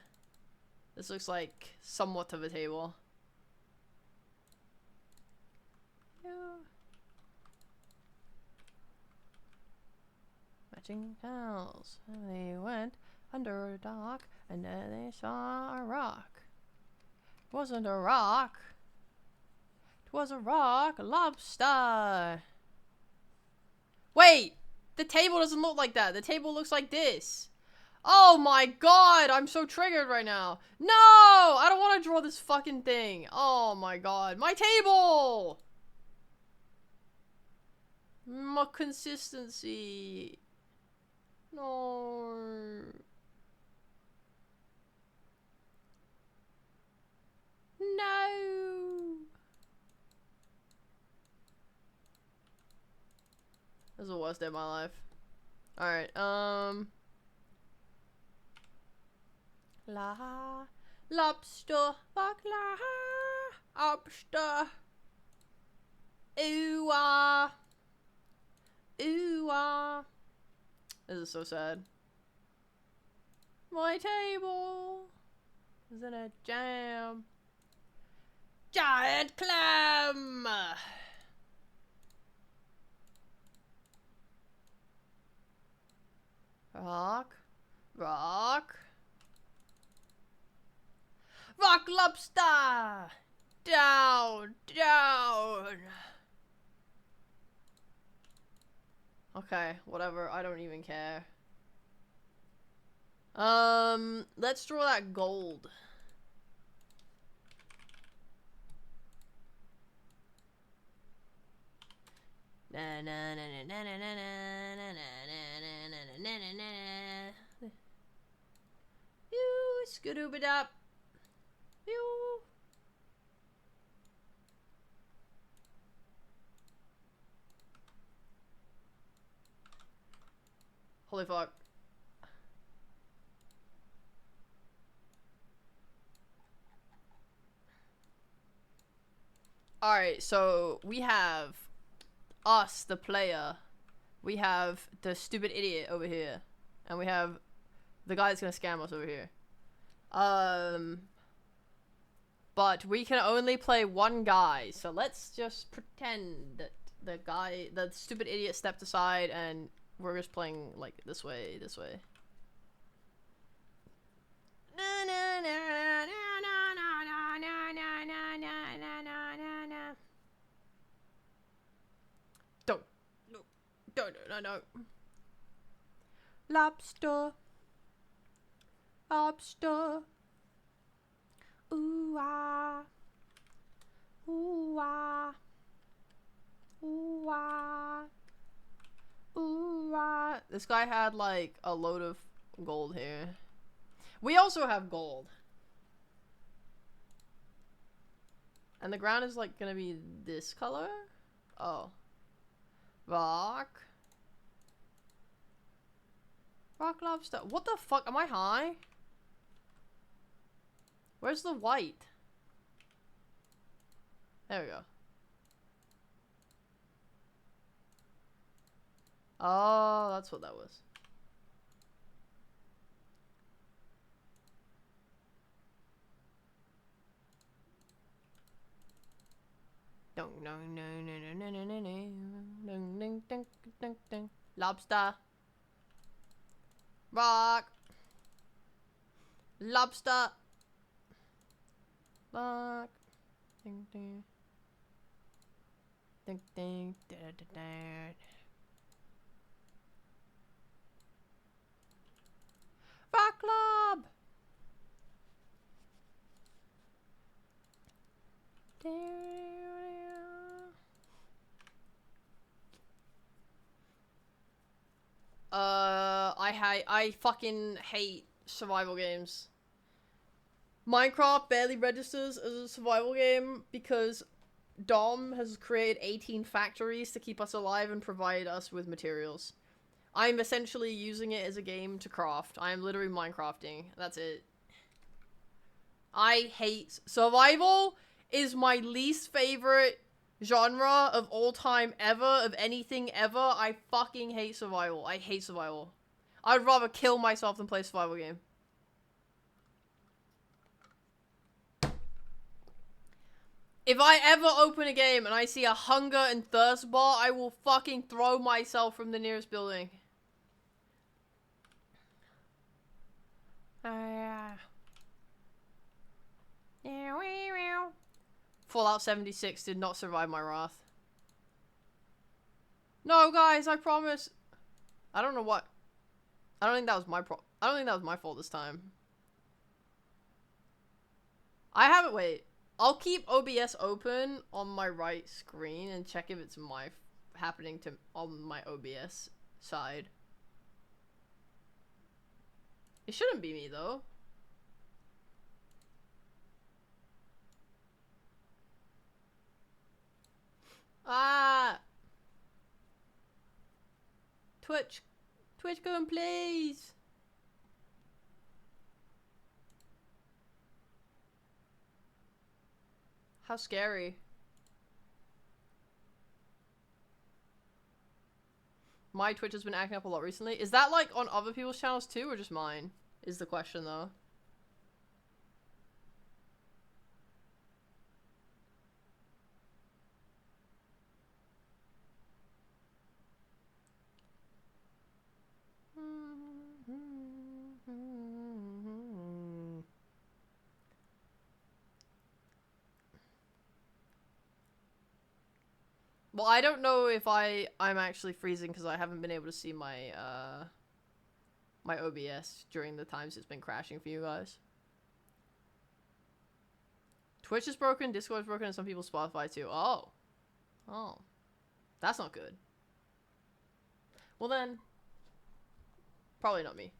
Speaker 1: This looks like somewhat of a table. Yeah. Matching towels. They went under a dock and then they saw a rock. It wasn't a rock. It was a rock lobster. Wait! The table doesn't look like that. The table looks like this. Oh my god! I'm so triggered right now. No! I don't want to draw this fucking thing. Oh my god. My table! My consistency. No. No. This is the worst day of my life. Alright, La lobster, fuck la lobster. Ooh ah. Ooh ah. This is so sad. My table is in a jam. Giant clam! Rock. Rock. Rock lobster! Down! Down! Okay, whatever. I don't even care. Let's draw that gold. Na na na na na na na na na na na na na. You skidoo-bidop. You. Holy fuck. Alright, so we have us, the player. We have the stupid idiot over here. And we have the guy that's gonna scam us over here. But we can only play one guy, so let's just pretend that the stupid idiot stepped aside and we're just playing, like, this way. Don't. No. Lobster. Ooh ah. Ooh ah. Ooh ah. Ooh ah. This guy had like a load of gold here. We also have gold. And the ground is like gonna be this color? Oh. Rock lobster. What the fuck? Am I high? Where's the white? There we go. Oh, that's what that was. Lobster. Rock. Lobster. Rock. Ding ding. Ding ding. Da da da. Rock club. I fucking hate survival games. Minecraft barely registers as a survival game because Dom has created 18 factories to keep us alive and provide us with materials. I'm essentially using it as a game to craft. I am literally Minecrafting. That's it. I hate survival is my least favorite genre of all time ever, of anything ever. I fucking hate survival. I hate survival. I'd rather kill myself than play a survival game. If I ever open a game and I see a hunger and thirst bar, I will fucking throw myself from the nearest building. Fallout 76 did not survive my wrath. No, guys, I promise. I don't know what. I don't think that was my I don't think that was my fault this time. I haven't. Wait. I'll keep OBS open on my right screen and check if it's happening to on my OBS side. It shouldn't be me though. Ah. Twitch, going please. How scary. My Twitch has been acting up a lot recently. Is that like on other people's channels too, or just mine? Is the question though. Well, I don't know if I'm actually freezing because I haven't been able to see my my OBS during the times it's been crashing for you guys. Twitch is broken, Discord is broken, and some people's Spotify too. Oh. Oh. That's not good. Well then, probably not me.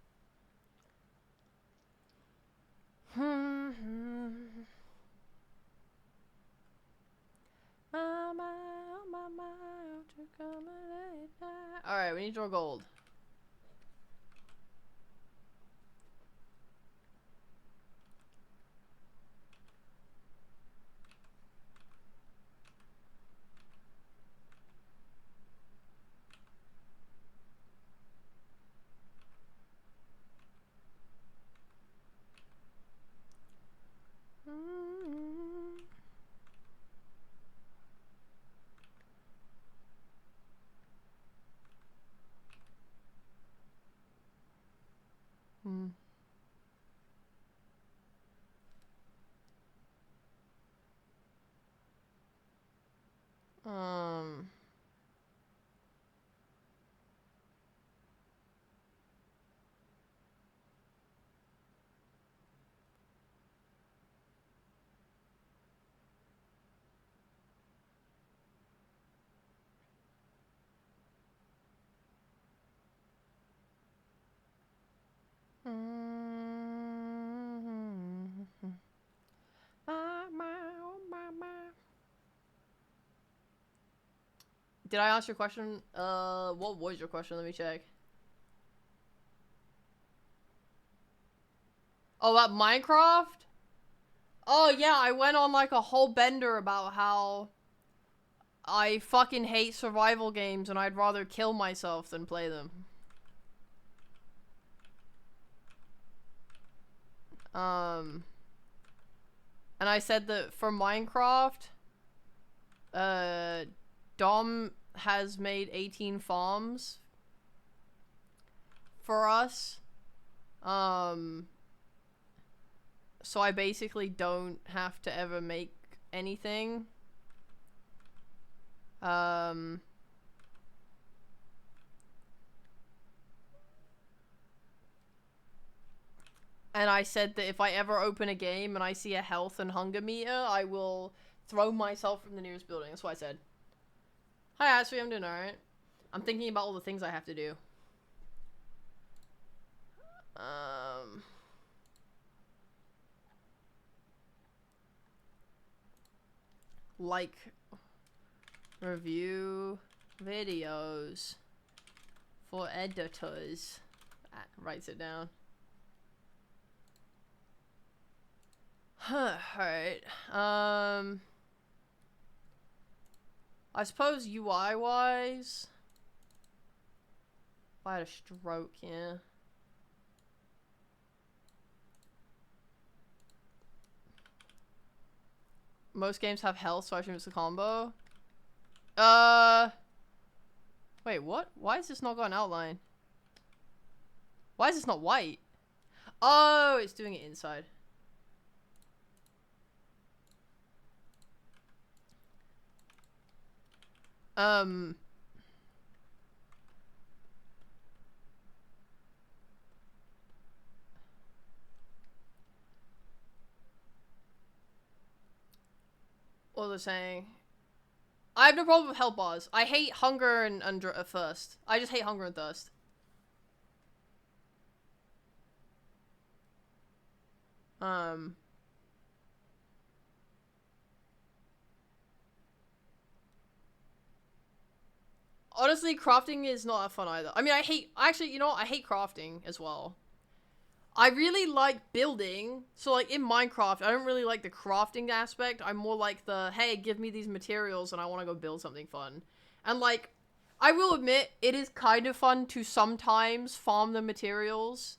Speaker 1: Alright, we need to draw gold. Did I ask your question? What was your question? Let me check. Oh, about Minecraft? Oh, yeah, I went on, like, a whole bender about how I fucking hate survival games and I'd rather kill myself than play them. And I said that for Minecraft, Dom has made 18 farms for us. So I basically don't have to ever make anything. And I said that if I ever open a game and I see a health and hunger meter, I will throw myself from the nearest building. That's what I said. Hi, Ashley. I'm doing alright. I'm thinking about all the things I have to do. Like, review videos for editors. Writes it down. Alright. I suppose UI-wise, if I had a stroke, yeah. Most games have health, so I assume it's a combo. Wait, what? Why is this not got an outline? Why is this not white? Oh, it's doing it inside. What was I saying? I have no problem with health bars. I hate hunger and thirst. I just hate hunger and thirst. Honestly, crafting is not that fun either. I mean, actually, you know what? I hate crafting as well. I really like building. So, like, in Minecraft, I don't really like the crafting aspect. I'm more like the, hey, give me these materials and I want to go build something fun. And, like, I will admit, it is kind of fun to sometimes farm the materials.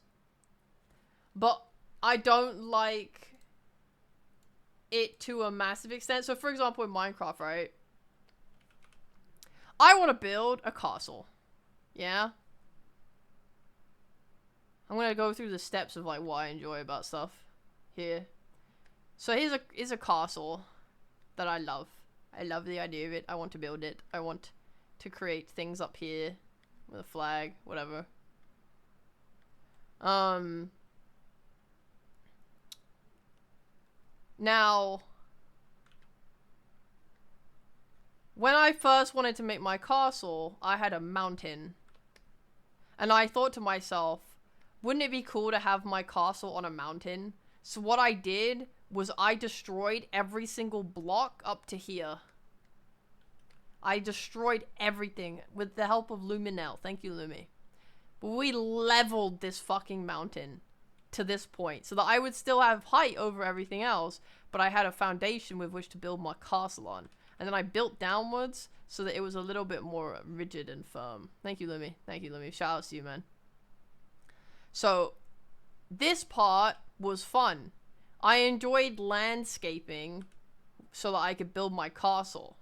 Speaker 1: But I don't like it to a massive extent. So, for example, in Minecraft, right? I want to build a castle. Yeah? I'm gonna go through the steps of, like, what I enjoy about stuff here. So here's a castle that I love. I love the idea of it. I want to build it. I want to create things up here with a flag, whatever. Now, when I first wanted to make my castle, I had a mountain. And I thought to myself, wouldn't it be cool to have my castle on a mountain? So what I did was I destroyed every single block up to here. I destroyed everything with the help of Luminel. Thank you, Lumi. But we leveled this fucking mountain to this point so that I would still have height over everything else, but I had a foundation with which to build my castle on. And then I built downwards so that it was a little bit more rigid and firm. Thank you, Lumi. Thank you, Lumi. Shout out to you, man. So, this part was fun. I enjoyed landscaping so that I could build my castle.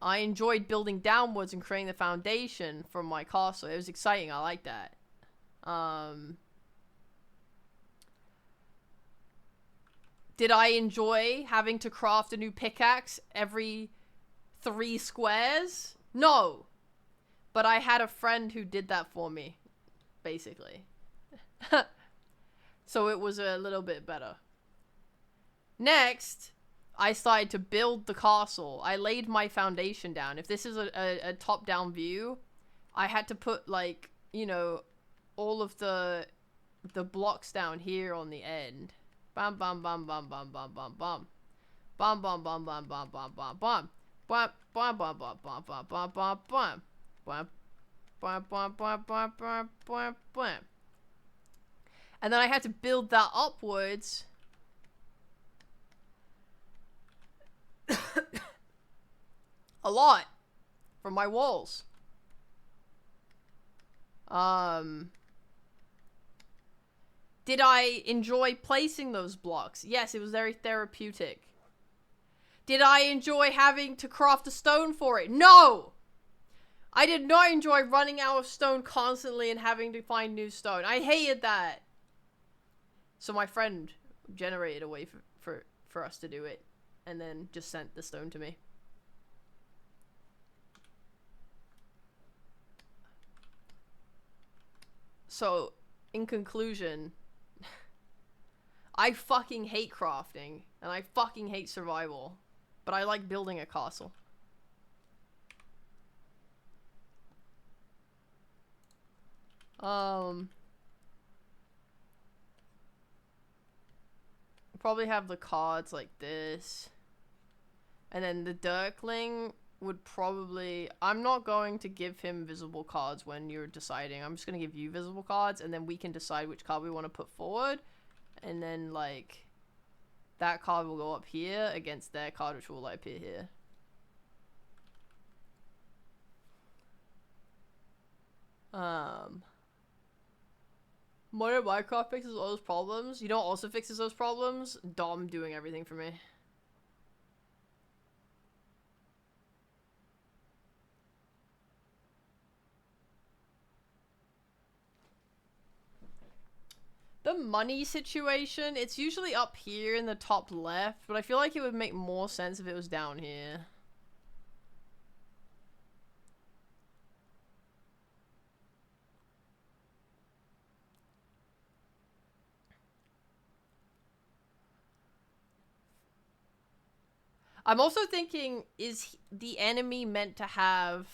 Speaker 1: I enjoyed building downwards and creating the foundation for my castle. It was exciting. I like that. Did I enjoy having to craft a new pickaxe every 3 squares? No. But I had a friend who did that for me, basically. So it was a little bit better. Next, I started to build the castle. I laid my foundation down. If this is a top-down view, I had to put, like, you know, all of the the blocks down here on the end. Bam, bam, bam, bam, bam, bam, bam, bam. Bam, bam, bam, bam, bam, bam, bam, bam. Bam, bam, bam, bam, bam, bam, bam, bam, bam. Bam, bam, bam, bam, bam, bam, bam, bam. And then I had to build that upwards. A lot. From my walls. Did I enjoy placing those blocks? Yes, it was very therapeutic. Did I enjoy having to craft a stone for it? No! I did not enjoy running out of stone constantly and having to find new stone. I hated that. So my friend generated a way for us to do it. And then just sent the stone to me. So, in conclusion, I fucking hate crafting, and I fucking hate survival, but I like building a castle. Probably have the cards like this. And then the Dirkling would probably... I'm not going to give him visible cards when you're deciding. I'm just going to give you visible cards, and then we can decide which card we want to put forward. And then, like, that card will go up here against their card, which will, like, appear here. Modern Minecraft fixes all those problems. You know what also fixes those problems? Dom doing everything for me. The money situation, it's usually up here in the top left, but I feel like it would make more sense if it was down here. I'm also thinking, is the enemy meant to have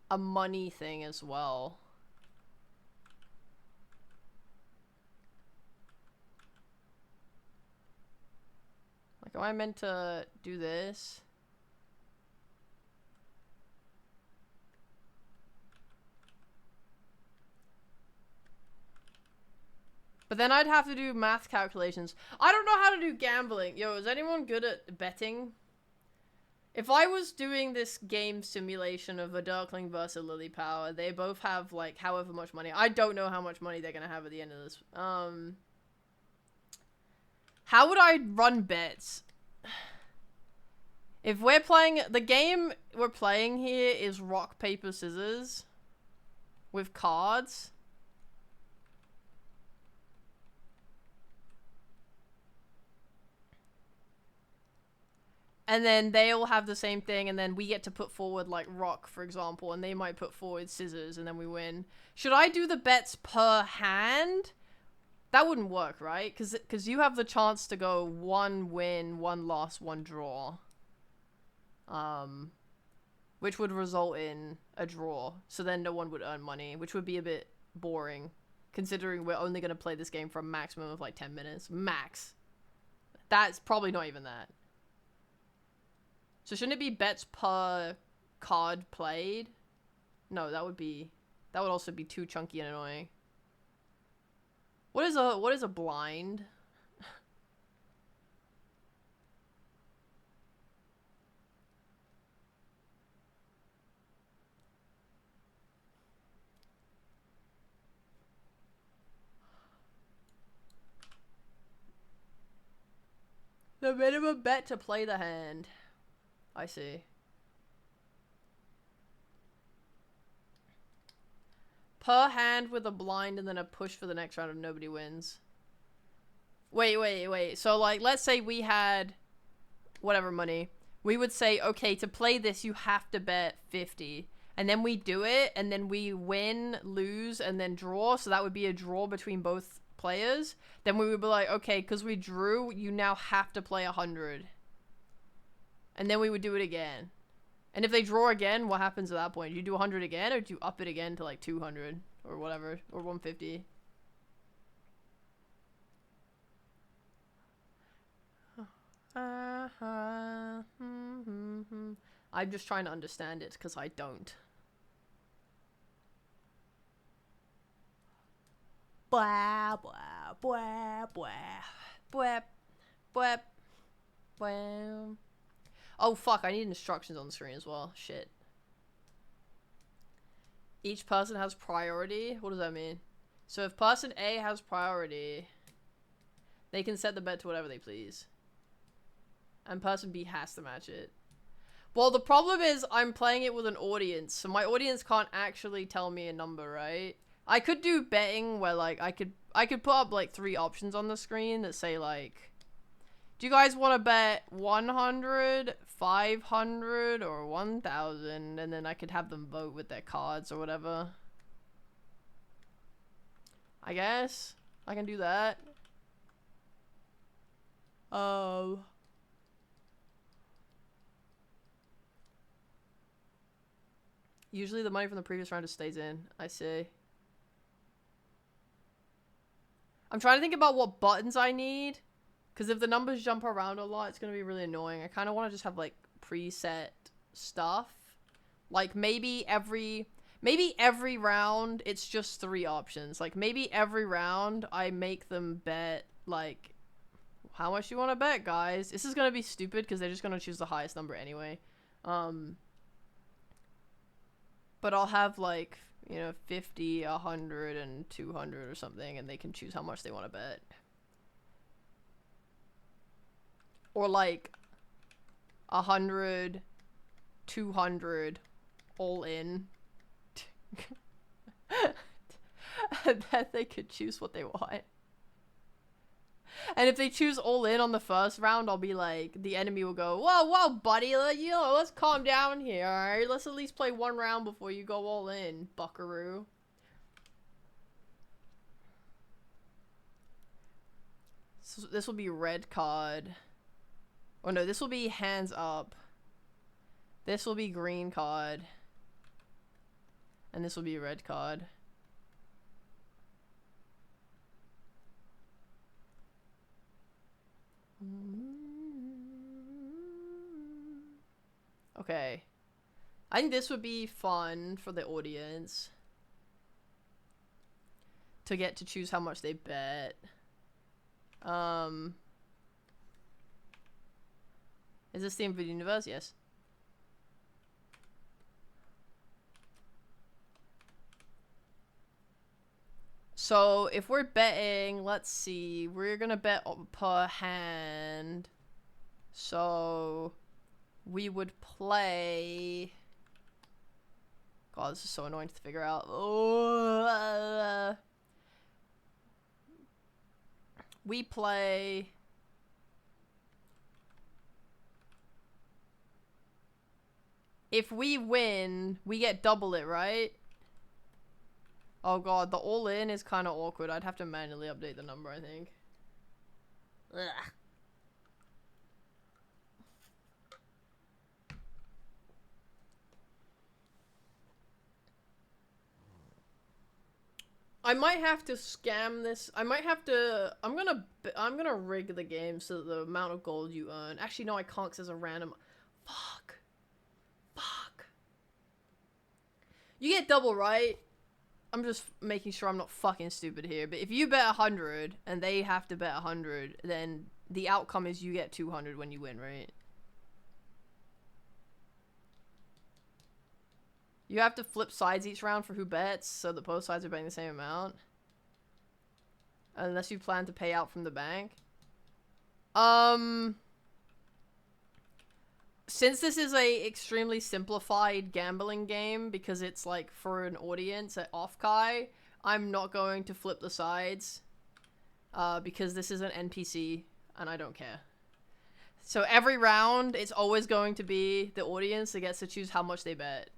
Speaker 1: a money thing as well? Like, am I meant to do this? But then I'd have to do math calculations. I don't know how to do gambling. Yo, is anyone good at betting? If I was doing this game simulation of a Darkling versus Lily Power, they both have, like, however much money. I don't know how much money they're gonna have at the end of this. How would I run bets? If we're playing... The game we're playing here is rock, paper, scissors. With cards. And then they all have the same thing, and then we get to put forward, like, rock, for example, and they might put forward scissors, and then we win. Should I do the bets per hand? That wouldn't work, right? Because you have the chance to go 1 win, 1 loss, 1 draw. Which would result in a draw. So then no one would earn money, which would be a bit boring. Considering we're only going to play this game for a maximum of, like, 10 minutes. Max. That's probably not even that. So shouldn't it be bets per card played? No, that would also be too chunky and annoying. What is a blind? The minimum bet to play the hand. I see. Per hand with a blind and then a push for the next round if nobody wins. Wait. So, like, let's say we had whatever money. We would say, okay, to play this, you have to bet 50. And then we do it, and then we win, lose, and then draw. So that would be a draw between both players. Then we would be like, okay, because we drew, you now have to play 100. And then we would do it again. And if they draw again, what happens at that point? Do you do 100 again, or do you up it again to like 200 or whatever, or 150? I'm just trying to understand it because I don't. Blah, blah, blah, blah, blah, blah, blah. Oh, fuck, I need instructions on the screen as well. Shit. Each person has priority? What does that mean? So if person A has priority, they can set the bet to whatever they please. And person B has to match it. Well, the problem is I'm playing it with an audience, so my audience can't actually tell me a number, right? I could do betting where, like, I could put up, like, 3 options on the screen that say, like, do you guys want to bet 100, 500, or 1,000? And then I could have them vote with their cards or whatever. I guess I can do that. Usually the money from the previous round just stays in. I see. I'm trying to think about what buttons I need. Because if the numbers jump around a lot, it's going to be really annoying. I kind of want to just have, like, preset stuff. Like, maybe every round, it's just 3 options. Like, maybe every round, I make them bet, like, how much you want to bet, guys? This is going to be stupid because they're just going to choose the highest number anyway. But I'll have, like, you know, 50, 100, and 200 or something, and they can choose how much they want to bet. Or, like, 100, 200, all in. And then they could choose what they want. And if they choose all in on the first round, I'll be like, the enemy will go, whoa, buddy, you know, let's calm down here, alright? Let's at least play 1 round before you go all in, buckaroo. So this will be red card. Oh no, this will be hands up. This will be green card. And this will be red card. Okay. I think this would be fun for the audience. To get to choose how much they bet. Is this the Nvidia universe? Yes. So if we're betting, let's see, we're gonna bet per hand. So we would play. God, this is so annoying to figure out. We play. If we win, we get double it, right? Oh god, the all-in is kind of awkward. I'd have to manually update the number, I think. Ugh. I might have to scam this. I might have to. I'm gonna rig the game so that the amount of gold you earn. Actually, no, I can't because there's a random. Fuck. You get double, right? I'm just making sure I'm not fucking stupid here. But if you bet 100 and they have to bet 100, then the outcome is you get 200 when you win, right? You have to flip sides each round for who bets, so that both sides are betting the same amount. Unless you plan to pay out from the bank. Since this is a extremely simplified gambling game, because it's like for an audience at OFFKAI, I'm not going to flip the sides. Because this is an NPC, and I don't care. So every round, it's always going to be the audience that gets to choose how much they bet.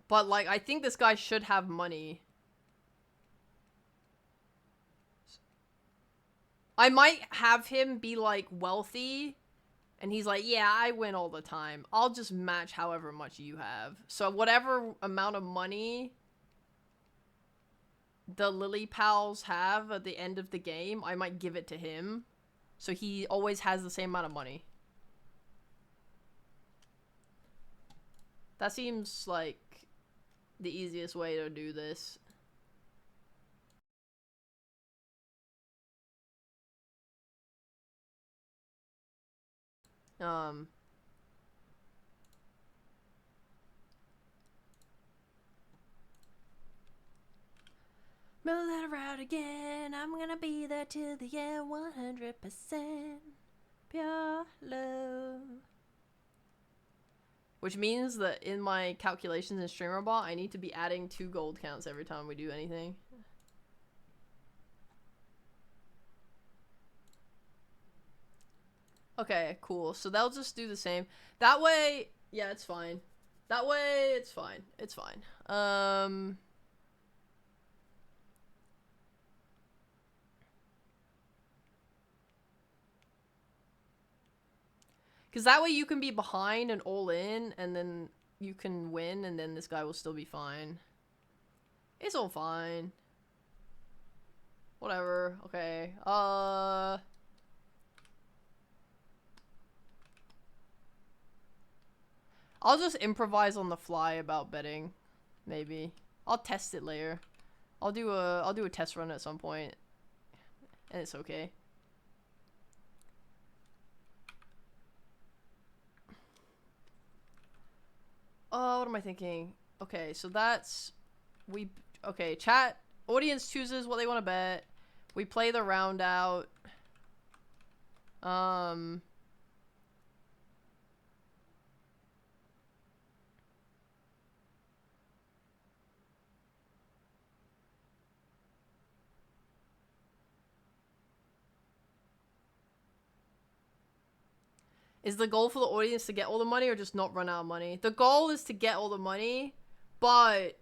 Speaker 1: But, like, I think this guy should have money. I might have him be, like, wealthy And he's like, yeah, I win all the time. I'll just match however much you have. So whatever amount of money the Lily Pals have at the end of the game, I might give it to him. So he always has the same amount of money. That seems like the easiest way to do this. Middle letter out again. I'm gonna be there till the end. 100% pure love. Which means that in my calculations in StreamerBot, I need to be adding 2 gold counts every time we do anything. Okay, cool. So they'll just do the same. That way, yeah, it's fine. That way, it's fine. It's fine. Because that way you can be behind and all in, and then you can win, and then this guy will still be fine. It's all fine. Whatever. Okay. I'll just improvise on the fly about betting. Maybe. I'll test it later. I'll do a test run at some point. And it's okay. Oh, what am I thinking? Okay, so that's... Okay, chat. Audience chooses what they want to bet. We play the round out. Is the goal for the audience to get all the money or just not run out of money? The goal is to get all the money, but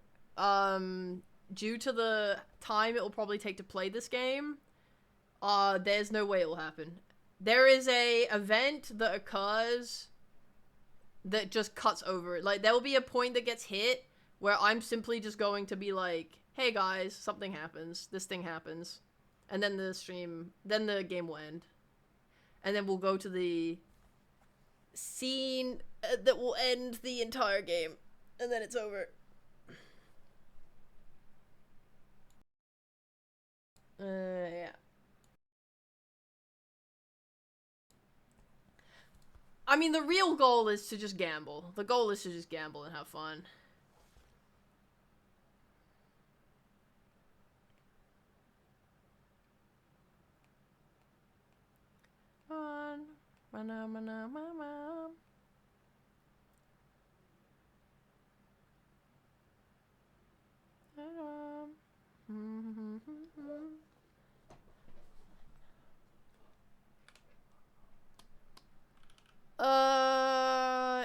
Speaker 1: due to the time it will probably take to play this game, there's no way it will happen. There is a event that occurs that just cuts over it. Like, there will be a point that gets hit where I'm simply just going to be like, hey guys, something happens, this thing happens, and then then the game will end. And then we'll go to the scene that will end the entire game, and then it's over. Yeah. I mean, the real goal is to just gamble. The goal is to just gamble and have fun. Fun.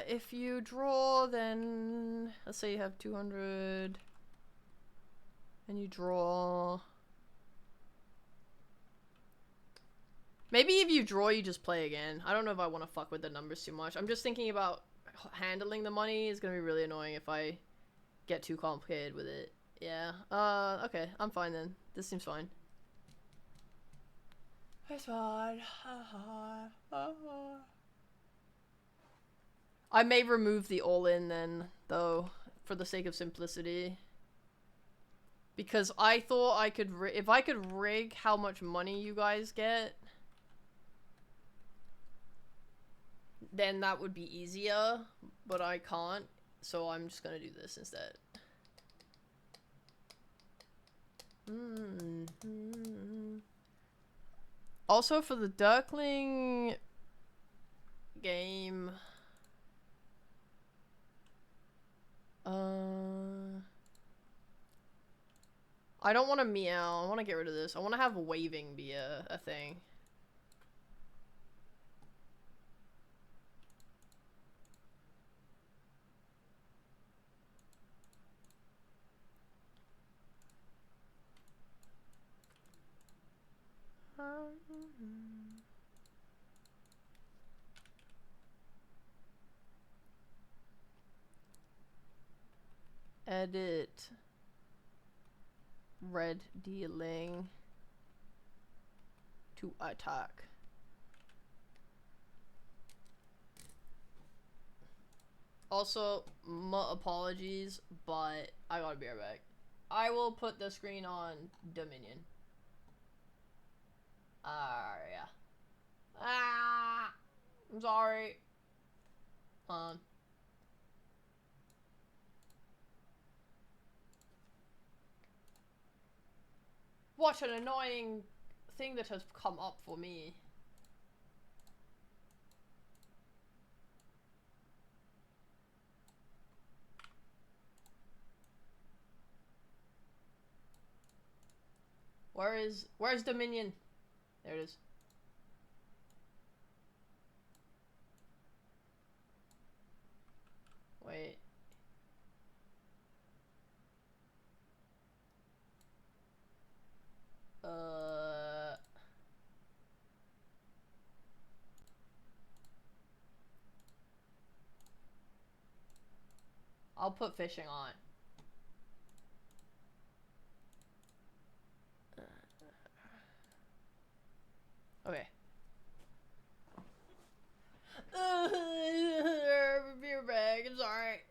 Speaker 1: If you draw, then let's say you have 200 and you draw. Maybe if you draw, you just play again. I don't know if I want to fuck with the numbers too much. I'm just thinking about handling the money is gonna be really annoying if I get too complicated with it. Yeah. Okay. I'm fine then. This seems fine. It's fine. I may remove the all-in then, though, for the sake of simplicity. Because I thought I could if I could rig how much money you guys get, then that would be easier, but I can't, so I'm just gonna do this instead. Also, for the Duckling game, I don't want to meow. I want to get rid of this. I want to have waving be a thing. Edit. Red dealing to attack. Also, my apologies, but I gotta be right back. I will put the screen on Dominion. Yeah. I'm sorry. What an annoying thing that has come up for me. Where's Dominion? There it is. Wait. I'll put fishing on. Okay. Beer bag, it's alright.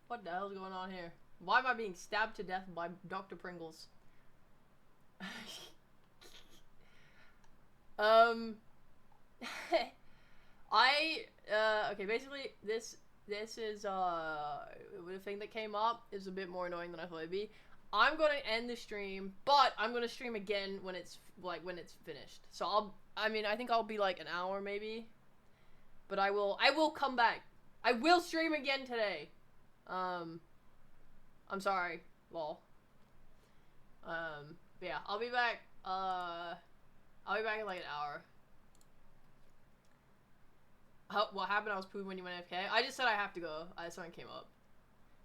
Speaker 1: What the hell's going on here? Why am I being stabbed to death by Dr. Pringles? Okay, basically, this is, the thing that came up is a bit more annoying than I thought it'd be. I'm gonna end the stream, but I'm gonna stream again when it's, finished. So I think I'll be like an hour maybe. But I will come back. I will stream again today. I'm sorry, lol. But yeah, I'll be back, in like an hour. What happened? I was pooping when you went AFK. I just said I have to go. Something came up.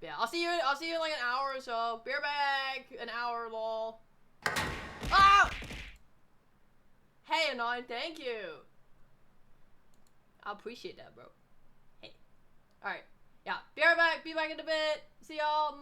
Speaker 1: But yeah, I'll see you in like an hour or so. Be right back. An hour, lol. Ah! Hey, Anon, thank you. I appreciate that, bro. Hey. Alright. Yeah, be right back. Be back in a bit. See y'all.